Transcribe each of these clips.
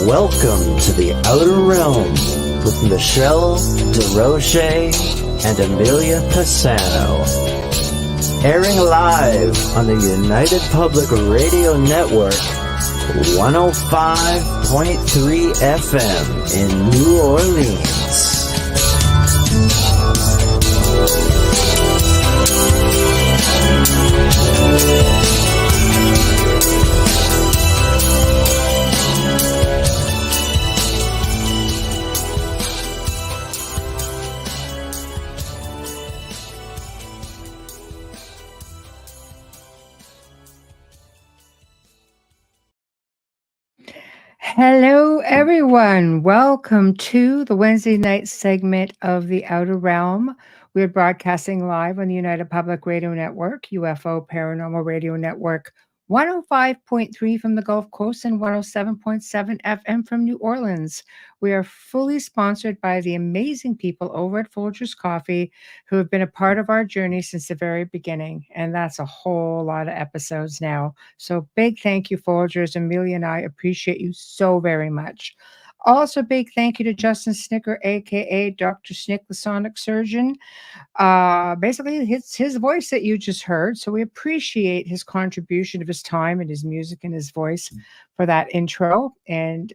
Welcome to the Outer Realm with Michelle Desrochers and Amelia Pisano. Airing live on the United Public Radio Network, 105.3 FM in New Orleans. Hello, everyone. Welcome to the Wednesday night segment of The Outer Realm. We're broadcasting live on the United Public Radio Network, UFO Paranormal Radio Network, 105.3 from the Gulf Coast and 107.7 FM from New Orleans. We are fully sponsored by the amazing people over at Folgers Coffee who have been a part of our journey since the very beginning. And that's a whole lot of episodes now. So big thank you, Folgers. Amelia and I appreciate you so very much. Also, big thank you to Justin Snicker, aka Dr. Snick, the Sonic Surgeon. Basically, it's his voice that you just heard. So we appreciate his contribution of his time and his music and his voice for that intro. And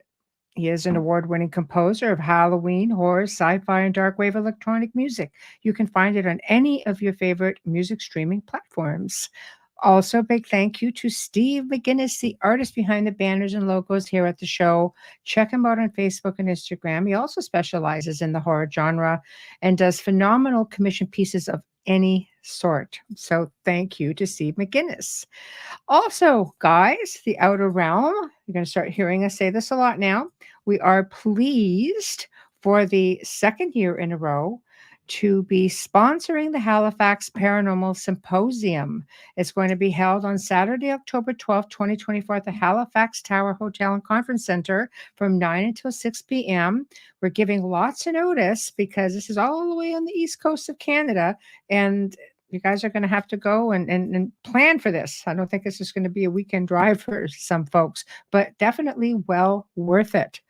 he is an award-winning composer of Halloween, horror, sci-fi, and dark wave electronic music. You can find it on any of your favorite music streaming platforms. Also, big thank you to Steve McGinnis, the artist behind the banners and logos here at the show. Check him out on Facebook and Instagram. He also specializes in the horror genre and does phenomenal commission pieces of any sort. So thank you to Steve McGinnis. Also, guys, the Outer Realm, you're going to start hearing us say this a lot now. We are pleased for the second year in a row to be sponsoring the Halifax Paranormal Symposium. It's going to be held on Saturday, October 12th, 2024 at the Halifax Tower Hotel and Conference Center from 9 until 6 p.m. We're giving lots of notice because this is all the way on the east coast of Canada, and you guys are going to have to go and plan for this. I don't think this is going to be a weekend drive for some folks, but definitely well worth it.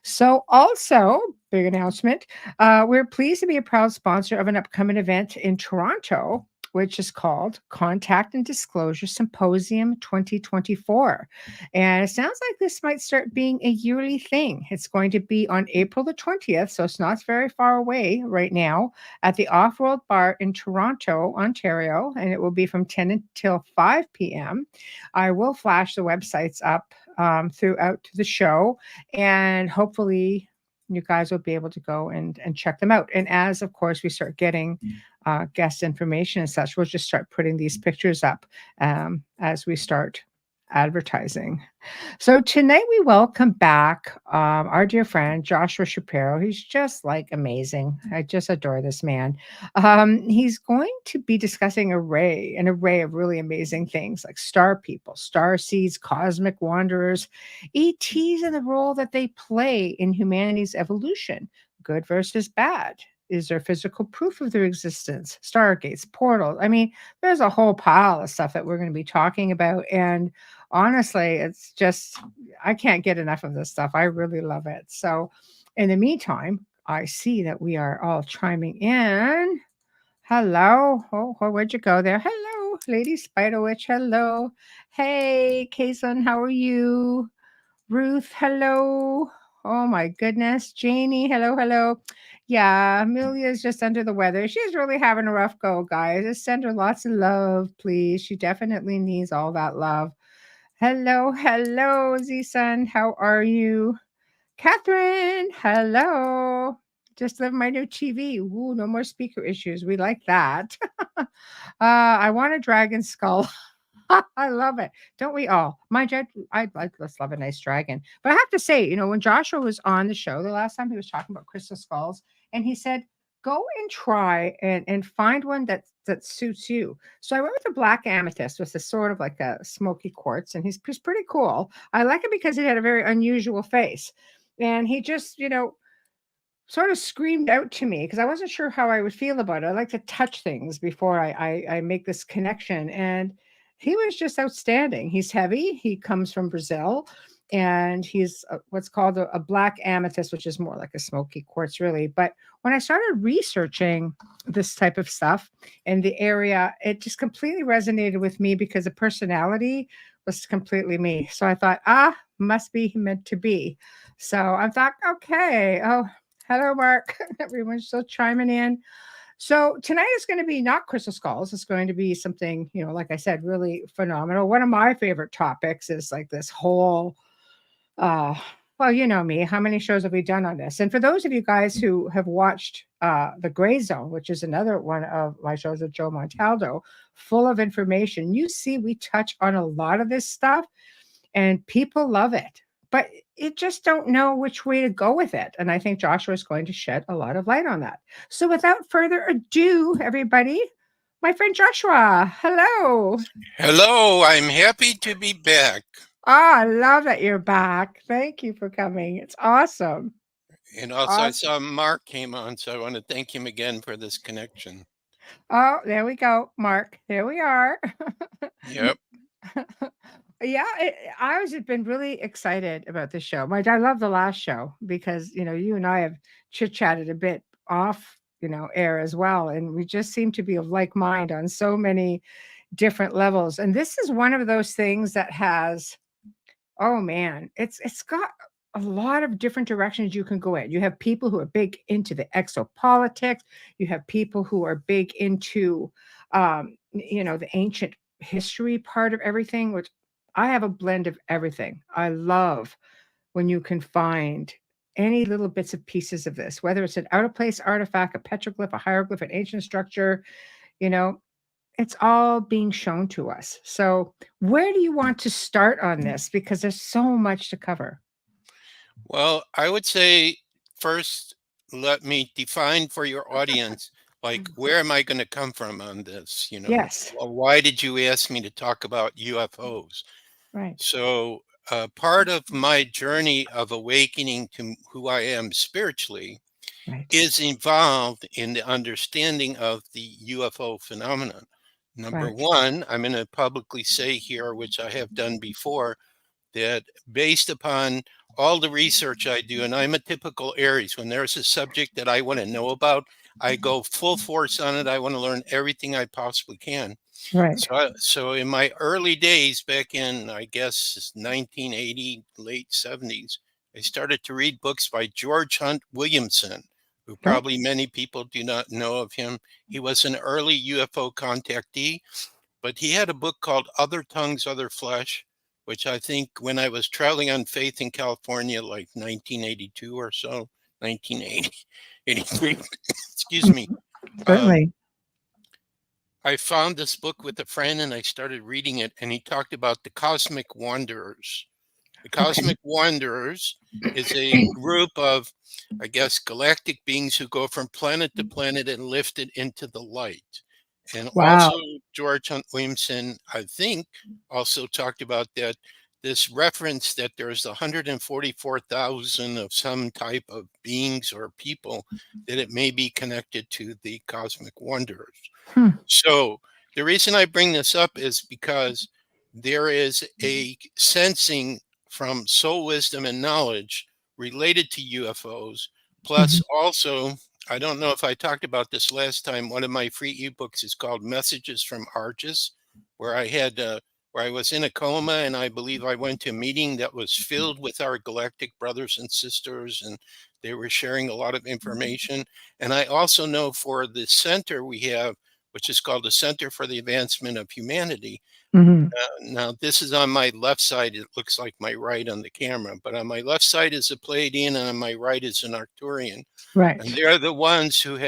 So also, big announcement, we're pleased to be a proud sponsor of an upcoming event in Toronto, which is called Contact and Disclosure Symposium 2024. And it sounds like this might start being a yearly thing. It's going to be on April the 20th, so it's not very far away right now, at the Off-World Bar in Toronto, Ontario, and it will be from 10 until 5 p.m. I will flash the websites up throughout the show, and hopefully you guys will be able to go and check them out. And as, of course, we start getting guest information and such, we'll just start putting these pictures up as we start advertising. So tonight we welcome back our dear friend Joshua Shapiro. He's just like amazing. I just adore this man. He's going to be discussing an array of really amazing things like star people, star seeds, cosmic wanderers, ETs, and the role that they play in humanity's evolution, good versus bad. Is there physical proof of their existence? Stargates, portals. I mean, there's a whole pile of stuff that we're going to be talking about. And honestly, it's just, I can't get enough of this stuff. I really love it. So in the meantime, I see that we are all chiming in. Hello. Oh, where'd you go there? Hello, Lady Spider Witch. Hello. Hey, Kason, how are you? Ruth, hello. Oh my goodness. Janie, hello. Yeah, Amelia's just under the weather. She's really having a rough go, guys. Just send her lots of love, please. She definitely needs all that love. Hello, Z-Sun. How are you? Catherine, hello. Just love my new TV. Ooh, no more speaker issues. We like that. I want a dragon skull. I love it. Don't we all? Mind you, I'd let's love a nice dragon. But I have to say, when Joshua was on the show the last time, he was talking about crystal skulls, and he said, go and try and find one that suits you. So I went with a black amethyst, with a sort of like a smoky quartz, and he's pretty cool. I like it because he had a very unusual face. And he just, sort of screamed out to me because I wasn't sure how I would feel about it. I like to touch things before I make this connection. And he was just outstanding. He's heavy. He comes from Brazil. and he's what's called a black amethyst, which is more like a smoky quartz, really. But when I started researching this type of stuff in the area, it just completely resonated with me because the personality was completely me. So I thought, must be meant to be. So I thought, okay, oh, hello, Mark. Everyone's still chiming in. So tonight is going to be not crystal skulls. It's going to be something, like I said, really phenomenal. One of my favorite topics is like this whole uh, well, you know me. How many shows have we done on this? And for those of you guys who have watched The Gray Zone, which is another one of my shows with Joe Montaldo, full of information, you see we touch on a lot of this stuff and people love it. But you just don't know which way to go with it. And I think Joshua is going to shed a lot of light on that. So without further ado, everybody, my friend Joshua, hello. Hello, I'm happy to be back. Oh, I love that you're back. Thank you for coming. It's awesome. And also, I Awesome. saw Mark came on, so I want to thank him again for this connection. Oh, there we go, Mark. There we are. Yep. Yeah, I was been really excited about this show. I love the last show because you and I have chit chatted a bit off air as well, and we just seem to be of like mind on so many different levels. And this is one of those things that has, oh man, it's got a lot of different directions you can go in. You have people who are big into the exopolitics. You have people who are big into the ancient history part of everything, which I have a blend of everything. I love when you can find any little bits of pieces of this, whether it's an out of place artifact, a petroglyph, a hieroglyph, an ancient structure, you know, it's all being shown to us. So, where do you want to start on this? Because there's so much to cover. Well, I would say first, let me define for your audience, like, where am I going to come from on this? Yes. Well, why did you ask me to talk about UFOs? Right. So, part of my journey of awakening to who I am spiritually Right. is involved in the understanding of the UFO phenomenon. Number Right. one, I'm going to publicly say here, which I have done before, that based upon all the research I do, and I'm a typical Aries, when there's a subject that I want to know about, I go full force on it. I want to learn everything I possibly can. Right. So in my early days, back in, I guess, 1980, late 70s, I started to read books by George Hunt Williamson, who Okay. probably many people do not know of him. He was an early UFO contactee, but he had a book called Other Tongues, Other Flesh, which I think when I was traveling on faith in California, like 1982 or so, 1980, 83, excuse me, um, Certainly. I found this book with a friend and I started reading it, and he talked about the cosmic wanderers. The Okay. cosmic wanderers is a group of, I guess, galactic beings who go from planet to planet and lifted into the light. And Wow. also, George Hunt Williamson, I think, also talked about that this reference that there's 144,000 of some type of beings or people that it may be connected to the cosmic wanderers. Hmm. So the reason I bring this up is because there is a sensing from soul wisdom and knowledge related to UFOs. Plus, Mhm. also, I don't know if I talked about this last time. One of my free ebooks is called Messages from Argus, where where I was in a coma, and I believe I went to a meeting that was filled with our galactic brothers and sisters, and they were sharing a lot of information. And I also know for the center we have, which is called the Center for the Advancement of Humanity. Mhm. Now, this is on my left side. It looks like my right on the camera, but on my left side is a Pleiadian, and on my right is an Arcturian. And Right. they're the ones who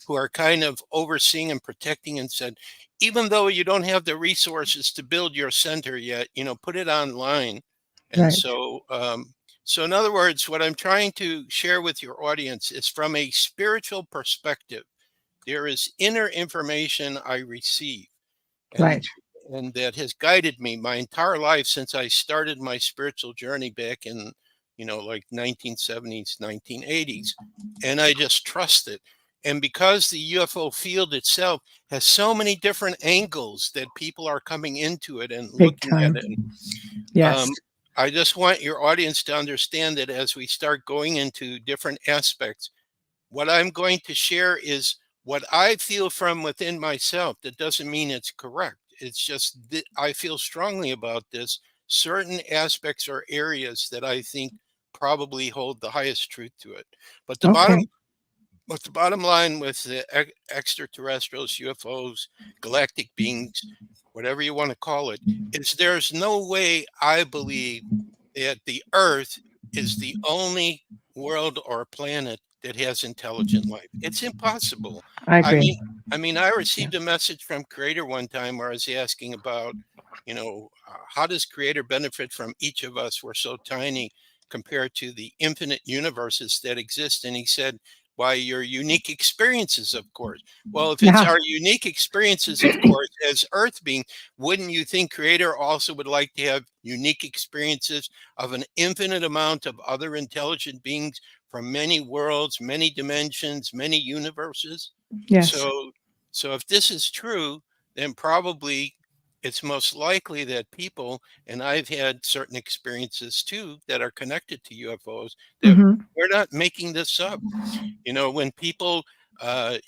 are kind of overseeing and protecting and said, even though you don't have the resources to build your center yet, put it online. And Right. so in other words, what I'm trying to share with your audience is from a spiritual perspective. There is inner information I receive, and Right. and that has guided me my entire life since I started my spiritual journey back in, like 1970s, 1980s. And I just trust it. And because the UFO field itself has so many different angles that people are coming into it and Big looking at time. it, Yes. um, I just want your audience to understand that as we start going into different aspects, what I'm going to share is what I feel from within myself. That doesn't mean it's correct. It's just that I feel strongly about this. Certain aspects or areas that I think probably hold the highest truth to it. But the bottom Okay. but the bottom line with the extraterrestrials, UFOs, galactic beings, whatever you want to call it, is there's no way I believe that the Earth is the only world or planet that has intelligent life. It's impossible. I I agree. mean, I Yeah. received a message from Creator one time where I was asking about, how does Creator benefit from each of us? We're so tiny compared to the infinite universes that exist. And he said, by your unique experiences, of course. Well, if it's Yeah. our unique experiences, of course, as Earth being, wouldn't you think Creator also would like to have unique experiences of an infinite amount of other intelligent beings from many worlds, many dimensions, many universes? Yes. So, so if this is true, then probably it's most likely that people, and I've had certain experiences too that are connected to UFOs, that Hmm. we're not making this up. When people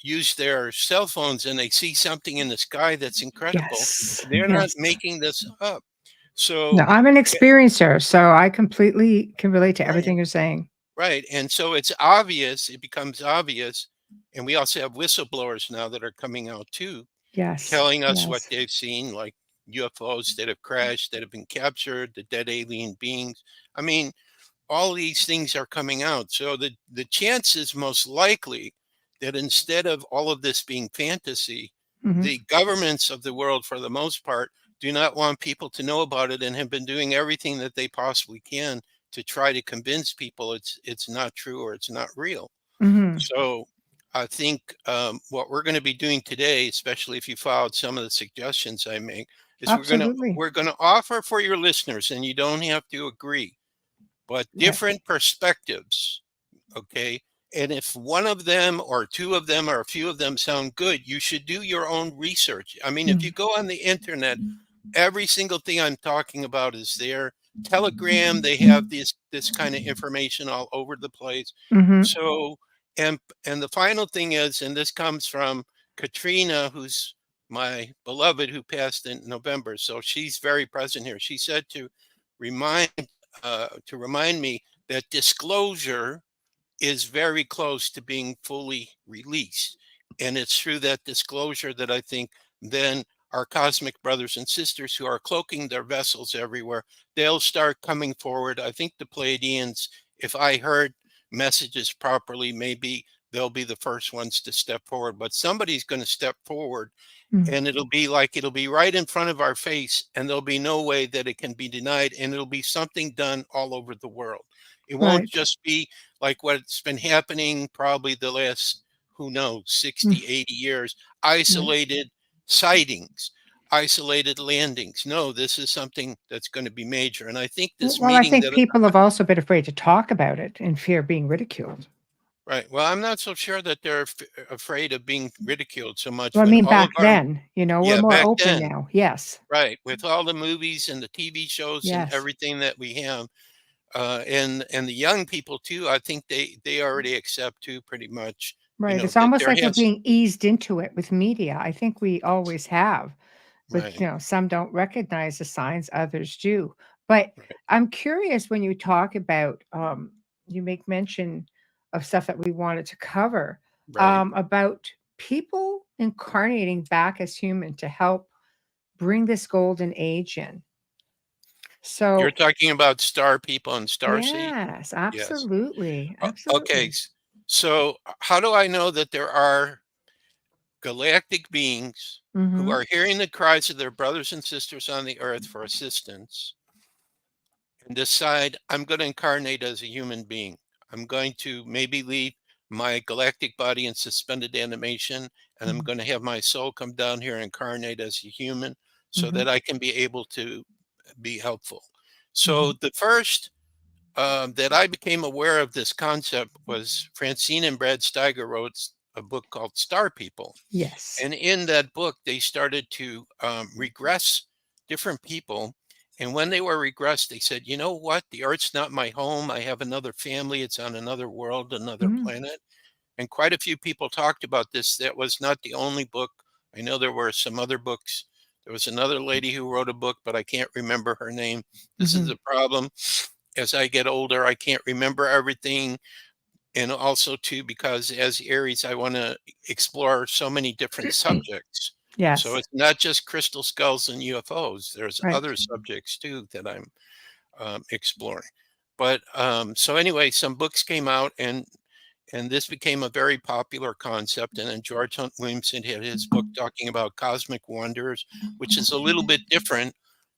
use their cell phones and they see something in the sky that's incredible, Yes. they're not Yes. making this up. No, So, I'm an eh, experiencer, so I completely can relate to right, everything you're saying. right. And so it's obvious, it becomes obvious. And we also have whistleblowers now that are coming out too, Yes. telling us what Yes. they've seen, like UFOs that have crashed, that have been captured, the dead alien beings. I mean, all these things are coming out. So the chances most likely that instead of all of this being fantasy, Hmm. the governments of the world, for the most part, do not want people to know about it and have been doing everything that they possibly can to try to convince people it's not true or it's not real. Hmm. So I think what we're going to be doing today, especially if you followed some of the suggestions I make, is Absolutely. we're going to offer for your listeners, and you don't have to agree, but Right. different perspectives. Okay. And if one of them or two of them or a few of them sound good, you should do your own research. I mean, if you Mm. go on the internet, every single thing I'm talking about is there. Telegram, they have this kind of information all over the place. Mhm. So, and the final thing is, and this comes from Katrina, who's my beloved, who passed in November. So she's very present here. She said remind to remind me that disclosure is very close to being fully released. And it's through that disclosure that I think then our cosmic brothers and sisters who are cloaking their vessels everywhere, they'll start coming forward. I think the Pleiadians, if I heard messages properly, maybe they'll be the first ones to step forward, but somebody's going to step forward, Mm. and it'll be right in front of our face, and there'll be no way that it can be denied, and it'll be something done all over the world. It won't Right. just be like what's been happening probably the last, who knows, Mm. 60, 80 years, Right. isolated sightings, isolated landings. No, this is something that's going to be major, and I think this Well, I meeting think that people have also been afraid to talk about it in fear of being ridiculed. right, well, I'm not so sure that they're afraid of being ridiculed so much Well, I with mean, all of back our, then, we're yeah, more back open then. now. Yes. Right, with all the movies and the TV shows and Yes. everything that we have, and the young people too, I think they already accept too, pretty much, Right. It's that almost there like we're has, being eased into it with media. I think we always have. But, right, some don't recognize the signs, others do. But right, I'm curious when you talk about, you make mention of stuff that we wanted to cover, right. about people incarnating back as human to help bring this golden age in. You're So, talking about star people and star seed. yes, Yes. absolutely. Okay. Absolutely. So how do I know that there are galactic beings who Mhm. are hearing the cries of their brothers and sisters on the earth for assistance and decide, I'm going to incarnate as a human being? I'm going to maybe leave my galactic body in suspended animation, and I'm Mhm. going to have my soul come down here and incarnate as a human so Mhm. that I can be able to be helpful. So Mhm. the first that I became aware of this concept was Francine and Brad Steiger wrote a book called Star People. Yes. And in that book, they started to regress different people And when they were regressed, they said, you know what? The Earth's not my home. I have another family. It's on another world, another Mm. planet. And quite a few people talked about this. That was not the only book. I know there were some other books. There was another lady who wrote a book, but I can't remember her name. This is Mhm. the problem. As I get older, I can't remember everything. And also, too, because as Aries, I want to explore so many different subjects. So Yes. it's not just crystal skulls and UFOs. There's Right. other subjects, too, that I'm exploring. But so anyway, some books came out, and this became a very popular concept. And then George Hunt Williamson had his book talking about cosmic wonders, which is a little bit different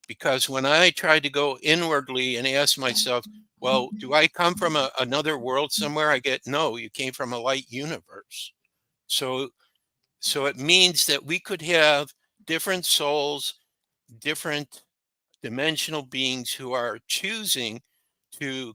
because when I tried to go inwardly and ask myself, well, do I come from another world somewhere? I get, no, you came from a light universe. So, so it means that we could have different souls, different dimensional beings who are choosing to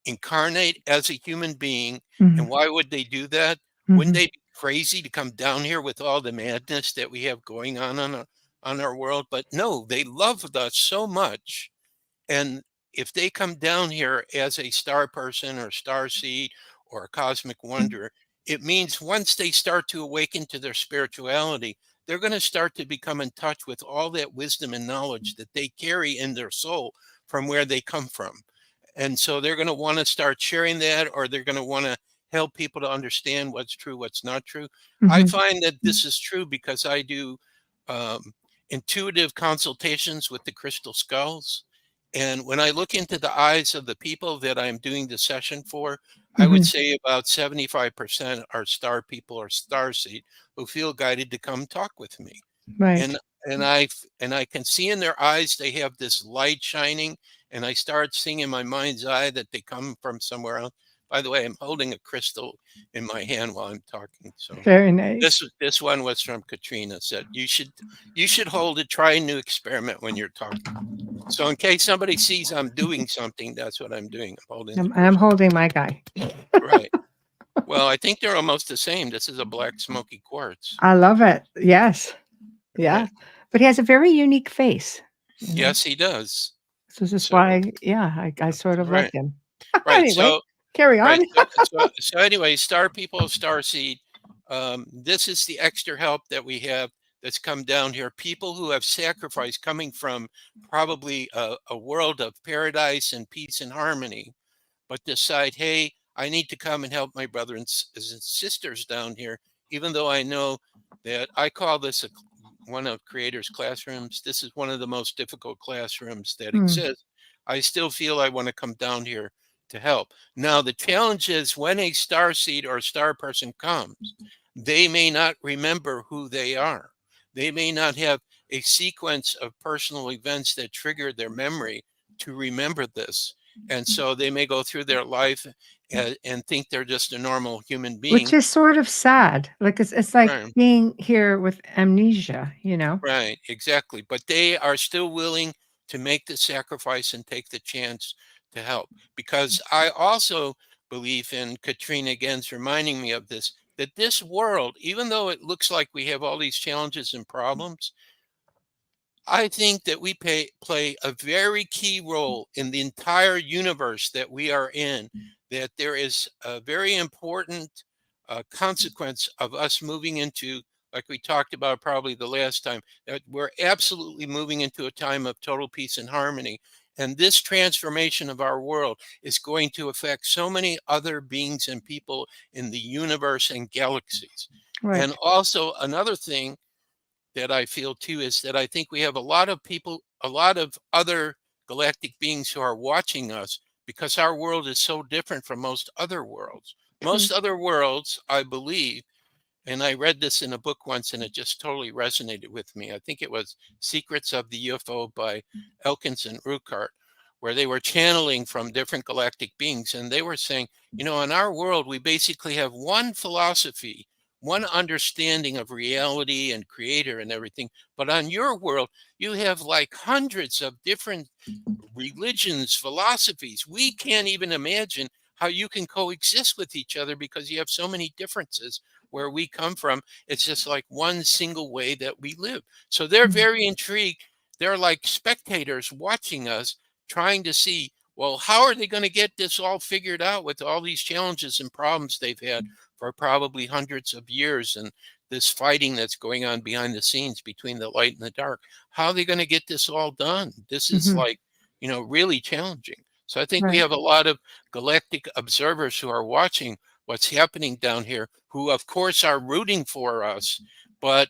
incarnate as a human being. And Mhm. why would they do that? Wouldn't Mhm. they be crazy to come down here with all the madness that we have going on our world? But no, they loved us so much. And if they come down here as a star person or star seed or a cosmic wonder, it means once they start to awaken to their spirituality, they're going to start to become in touch with all that wisdom and knowledge that they carry in their soul from where they come from. And so they're going to want to start sharing that, or they're going to want to help people to understand what's true, what's not true. I Mhm. find that this is true because I do um, intuitive consultations with the crystal skulls. And when I look into the eyes of the people that I'm doing the session for, I would Mhm. say about 75% are star people or star seed who feel guided to come talk with me. Right. And and I can see in their eyes they have this light shining, and I start seeing in my mind's eye that they come from somewhere else. By the way, I'm holding a crystal in my hand while I'm talking. So Very nice. this one was from Katrina. Said you should hold it. Try a new experiment when you're talking. So in case somebody sees I'm doing something, that's what I'm doing. I'm holding the I'm crystal. holding my guy. Right. Well, I think they're almost the same. This is a black smoky quartz. I love it. Yes. Yeah. Right. But he has a very unique face, you know? Yes, he does. So this is So why, yeah, I sort of like right. him. Right. Anyway, carry on. So anyway, star people, star seed. This is the extra help that we have that's come down here. People who have sacrificed, coming from probably a world of paradise and peace and harmony, but decide, hey, I need to come and help my brothers and sisters down here, even though I know that I call this one of Creator's classrooms. This is one of the most difficult classrooms that Mm, exist. I still feel I want to come down here to help. Now, the challenge is when a star seed or star person comes, they may not remember who they are. They may not have a sequence of personal events that trigger their memory to remember this. And so they may go through their life and think they're just a normal human which being. is sort of sad. Like, it's like Right, being here with amnesia, you know? right, exactly. But they are still willing to make the sacrifice and take the chance to help. Because I also believe, in Katrina again's reminding me of this, that this world, even though it looks like we have all these challenges and problems, I think that we play a very key role in the entire universe that we are in, that there is a very important consequence of us moving into, like we talked about probably the last time, that we're absolutely moving into a time of total peace and harmony. And this transformation of our world is going to affect so many other beings and people in the universe and galaxies. Right. And also, another thing that I feel too is that I think we have a lot of people, a lot of other galactic beings who are watching us because our world is so different from most other worlds. True. Most other worlds, I believe, and I read this in a book once and it just totally resonated with me. I think it was Secrets of the UFO by Elkins and Ruckert, where they were channeling from different galactic beings. And they were saying, you know, in our world, we basically have one philosophy, one understanding of reality and creator and everything. But on your world, you have like hundreds of different religions, philosophies. We can't even imagine how you can coexist with each other because you have so many differences. Where we come from, it's just like one single way that we live. So they're Mm. very intrigued they're like spectators watching us, trying to see, well, how are they going to get this all figured out with all these challenges and problems they've had for probably hundreds of years, and this fighting that's going on behind the scenes between the light and the dark? How are they going to get this all done? This is Mhm. like, really challenging. So I think we Right. have a lot of galactic observers who are watching what's happening down here, who of course are rooting for us. But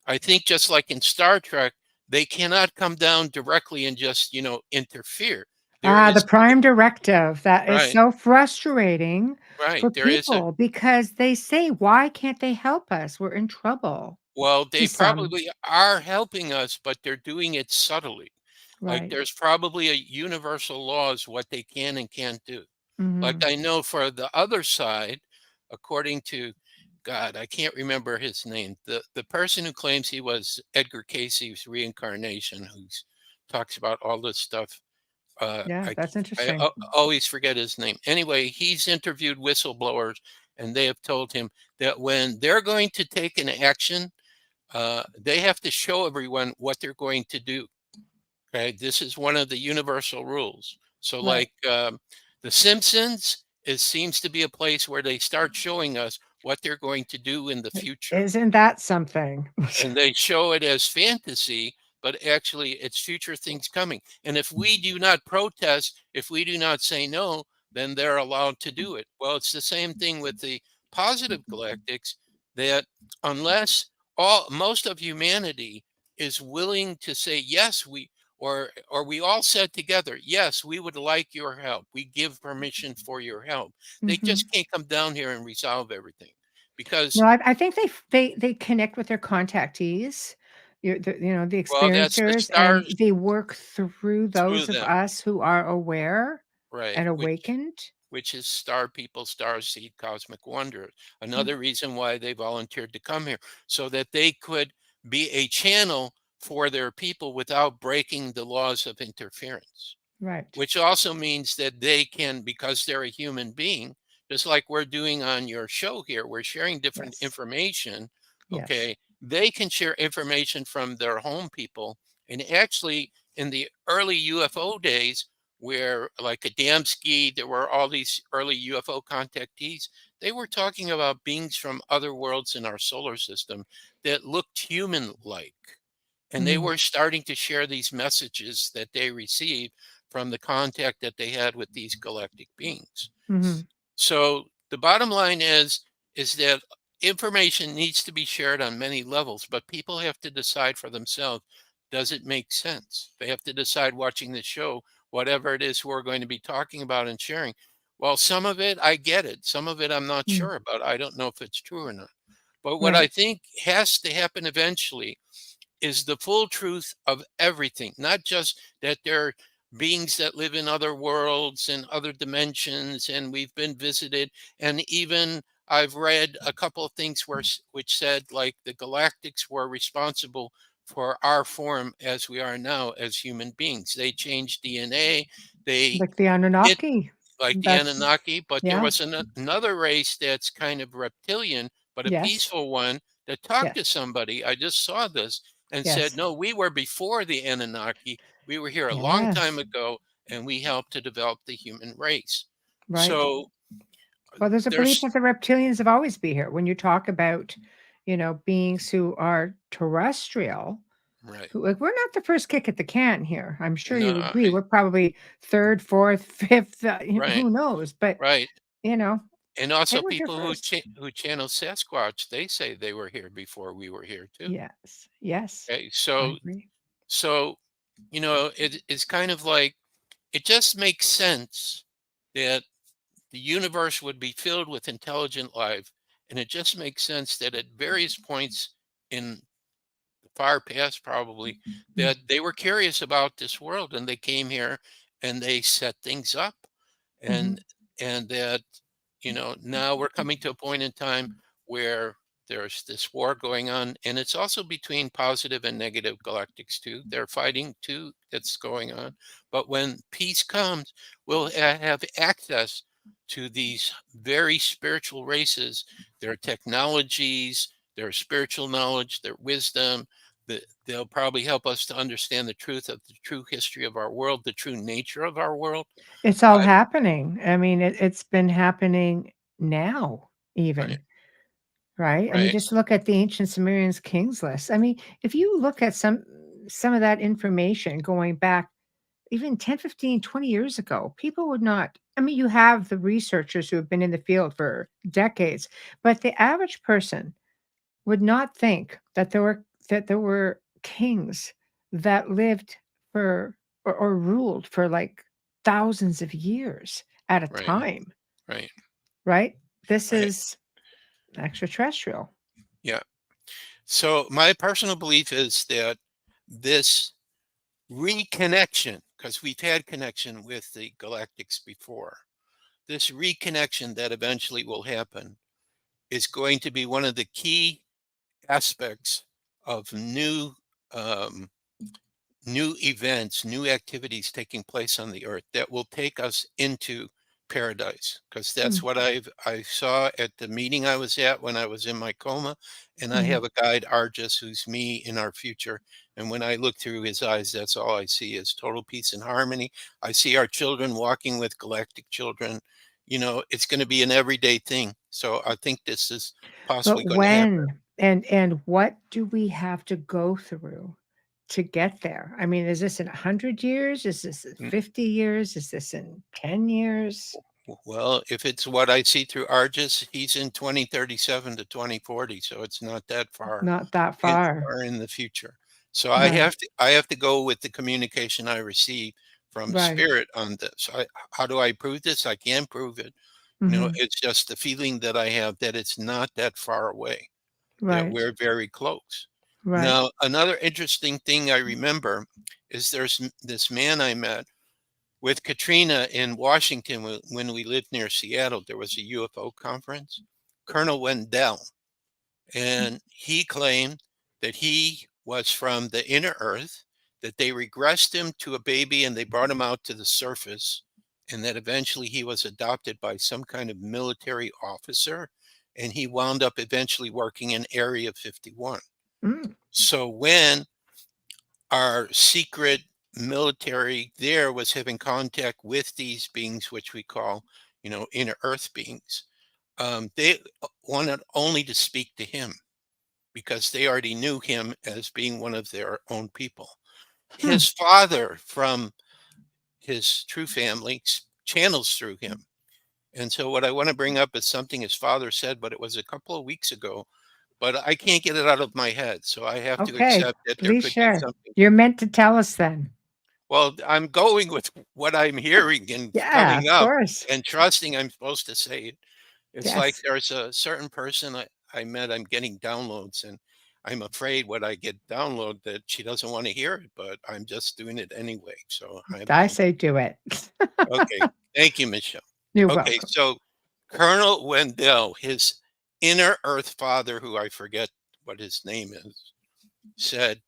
I think just like in Star Trek, they cannot come down directly and just, interfere. There Ah, the is, prime directive, that is right, so frustrating right. for There is a, people because they say, "Why can't they help us? We're in trouble." well, To they some. probably are helping us, but they're doing it subtly. Like Right. there's probably a universal laws what they can and can't do. Like Mhm. I know for the other side, according to God, I can't remember his name. The person who claims he was Edgar Casey's reincarnation, who talks about all this stuff. Yeah, that's interesting. Always forget his name. Anyway, he's interviewed whistleblowers, and they have told him that when they're going to take an action, they have to show everyone what they're going to do. Okay, this is one of the universal rules. So, Right. like The Simpsons, it seems to be a place where they start showing us what they're going to do in the future, Isn't that something? and they show it as fantasy, but actually it's future things coming. And if we do not protest, if we do not say no, then they're allowed to do it. Well, it's the same thing with the positive galactics, that unless all most of humanity is willing to say yes, or we all said together, yes, we would like your help, we give permission for your help, they Mhm. just can't come down here and resolve everything, because No, I think they connect with their contactees, the well, that's the experiencers, and stars they work through through those of them. us who are aware Right, and which awakened. which is star people, star seed, cosmic wonder. Mm, Another reason why they volunteered to come here, so that they could be a channel for their people without breaking the laws of interference. right. Which also means that they can, because they're a human being, just like we're doing on your show here, we're sharing different Yes. information. Yes. Okay, they can share information from their home people. And actually, in the early UFO days, where like Adamski, there were all these early UFO contactees, they were talking about beings from other worlds in our solar system that looked human like. And they Mhm. were starting to share these messages that they received from the contact that they had with these galactic beings. Mhm. So the bottom line is that information needs to be shared on many levels, but people have to decide for themselves, does it make sense? They have to decide watching the show, whatever it is we're going to be talking about and sharing. Well, some of it I get it. Some of it I'm not Mm. sure about. I don't know if it's true or not. But what Right. I think has to happen eventually is the full truth of everything, not just that there are beings that live in other worlds and other dimensions, and we've been visited. And even I've read a couple of things which said like the galactics were responsible for our form as we are now as human beings. They changed DNA. They Like the did Anunnaki. like the That's Anunnaki, but there yeah. was another race that's kind of reptilian, but a Yes. peaceful one, that talked to Yes. somebody. I just saw this and said, Yes. no, we were before the Anunnaki. We were here a long time Yes. ago, and we helped to develop the human race. Right. So Well, there's a belief there's that the reptilians have always been here. When you talk about, beings who are terrestrial, right. who like we're not the first kick at the can here. I'm sure No, you agree. We're probably third, fourth, fifth, right, who knows? But, right. you know, And they also were here people first. who channel Sasquatch, they say they were here before we were here too. Yes. Yes. Okay, I so agree. so it's kind of like, it just makes sense that the universe would be filled with intelligent life. And it just makes sense that at various points in the far past, probably, Mm, that they were curious about this world and they came here and they set things up. mhm, And that, now we're coming to a point in time where there's this war going on, and it's also between positive and negative galactics too. They're fighting too, that's going on. But when peace comes, we'll have access to these very spiritual races, their technologies, their spiritual knowledge, their wisdom, they'll probably help us to understand the truth of the true history of our world, the true nature of our world. It's all I, happening. I mean, it's been happening now, right, even, right? I mean, right, just look at the ancient Sumerians' kings list. I mean, if you look at some of that information going back even 10, 15, 20 years ago, people would not. I mean, you have the researchers who have been in the field for decades, but the average person would not think that there were kings that lived for or ruled for like thousands of years at a right, time, right, right? This right. is extraterrestrial. Yeah. So my personal belief is that this reconnection, because we've had connection with the galactics before, this reconnection that eventually will happen is going to be one of the key aspects of um, new events, new activities taking place on the earth that will take us into paradise. Because that's Mm, what I saw at the meeting I was at when I was in my coma. And I mhm. have a guide, Argus, who's me in our future. And when I look through his eyes, that's all I see is total peace and harmony. I see our children walking with galactic children. It's going to be an everyday thing. So I think this is possibly But going to happen. when and what do we have to go through to get there? I mean, is this in 100 years? Is this in 50 years? Is this in 10 years? Well, if it's what I see through Argus, he's in 2037 to 2040, so it's not that Not that far. far in the future. So Right. I have to go with the communication I receive from Right. spirit on this. How do I prove this? I can't prove it. Mhm. It's just the feeling that I have that it's not that far away, that Right. we're very close. Right. Now, another interesting thing I remember is this man I met with Katrina in Washington when we lived near Seattle. There was a UFO conference. Colonel Wendell, and he claimed that he was from the inner earth, that they regressed him to a baby and they brought him out to the surface, and that eventually he was adopted by some kind of military officer, and he wound up eventually working in Area 51. Mm. So when our secret military there was having contact with these beings, which we call, inner earth beings, they wanted only to speak to him because they already knew him as being one of their own people. Hmm. His father from his true family channels through him. And so what I want to bring up is something his father said, but it was a couple of weeks ago, but I can't get it out of my head. So I have to Okay. accept that there Please could be share. something. You're meant to tell us then. Well, I'm going with what I'm hearing and Yeah, coming of up course. and trusting I'm supposed to say it. It's like Yes. there's a certain person I met, I'm getting downloads, and I'm afraid what I get download that she doesn't want to hear it, but I'm just doing it anyway. So I'm I going. say do it. Okay. Thank you, Michelle. You're Okay. welcome. So Colonel Wendell, his inner earth father, who I forget what his name is, said,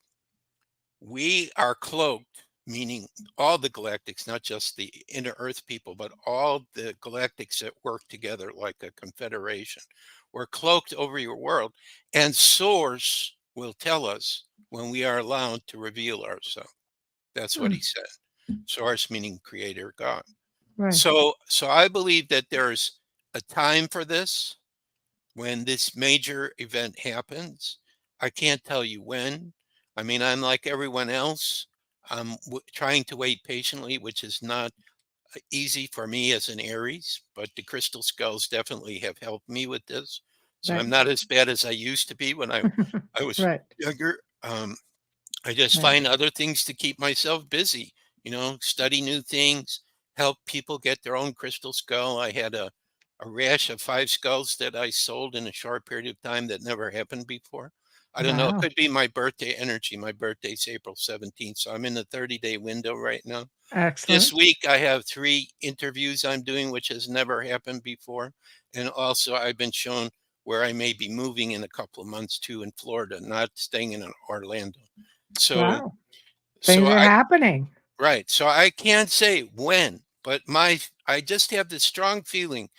"We are cloaked," meaning all the galactics, not just the inner earth people, but all the galactics that work together like a confederation. We're cloaked over your world, and Source will tell us when we are allowed to reveal ourselves. That's what he Mm. said. Source meaning creator, God. Right. So I believe that there's a time for this when this major event happens. I can't tell you when. I mean, I'm like everyone else. I'm trying to wait patiently, which is not easy for me as an Aries, but the crystal skulls definitely have helped me with this. So Right. I'm not as bad as I used to be when I was Right. younger. I just Right. find other things to keep myself busy, study new things, help people get their own crystal skull. I had a rash of 5 skulls that I sold in a short period of time that never happened before. I don't know. It Wow. could be my birthday energy. My birthday's April 17th. So I'm in the 30-day window right now. This Excellent. week, I have 3 interviews I'm doing, which has never happened before. And also, I've been shown where I may be moving in a couple of months to in Florida, not staying in Orlando. So, Wow. so Things are I happening. right. So I can't say when, but I just have this strong feeling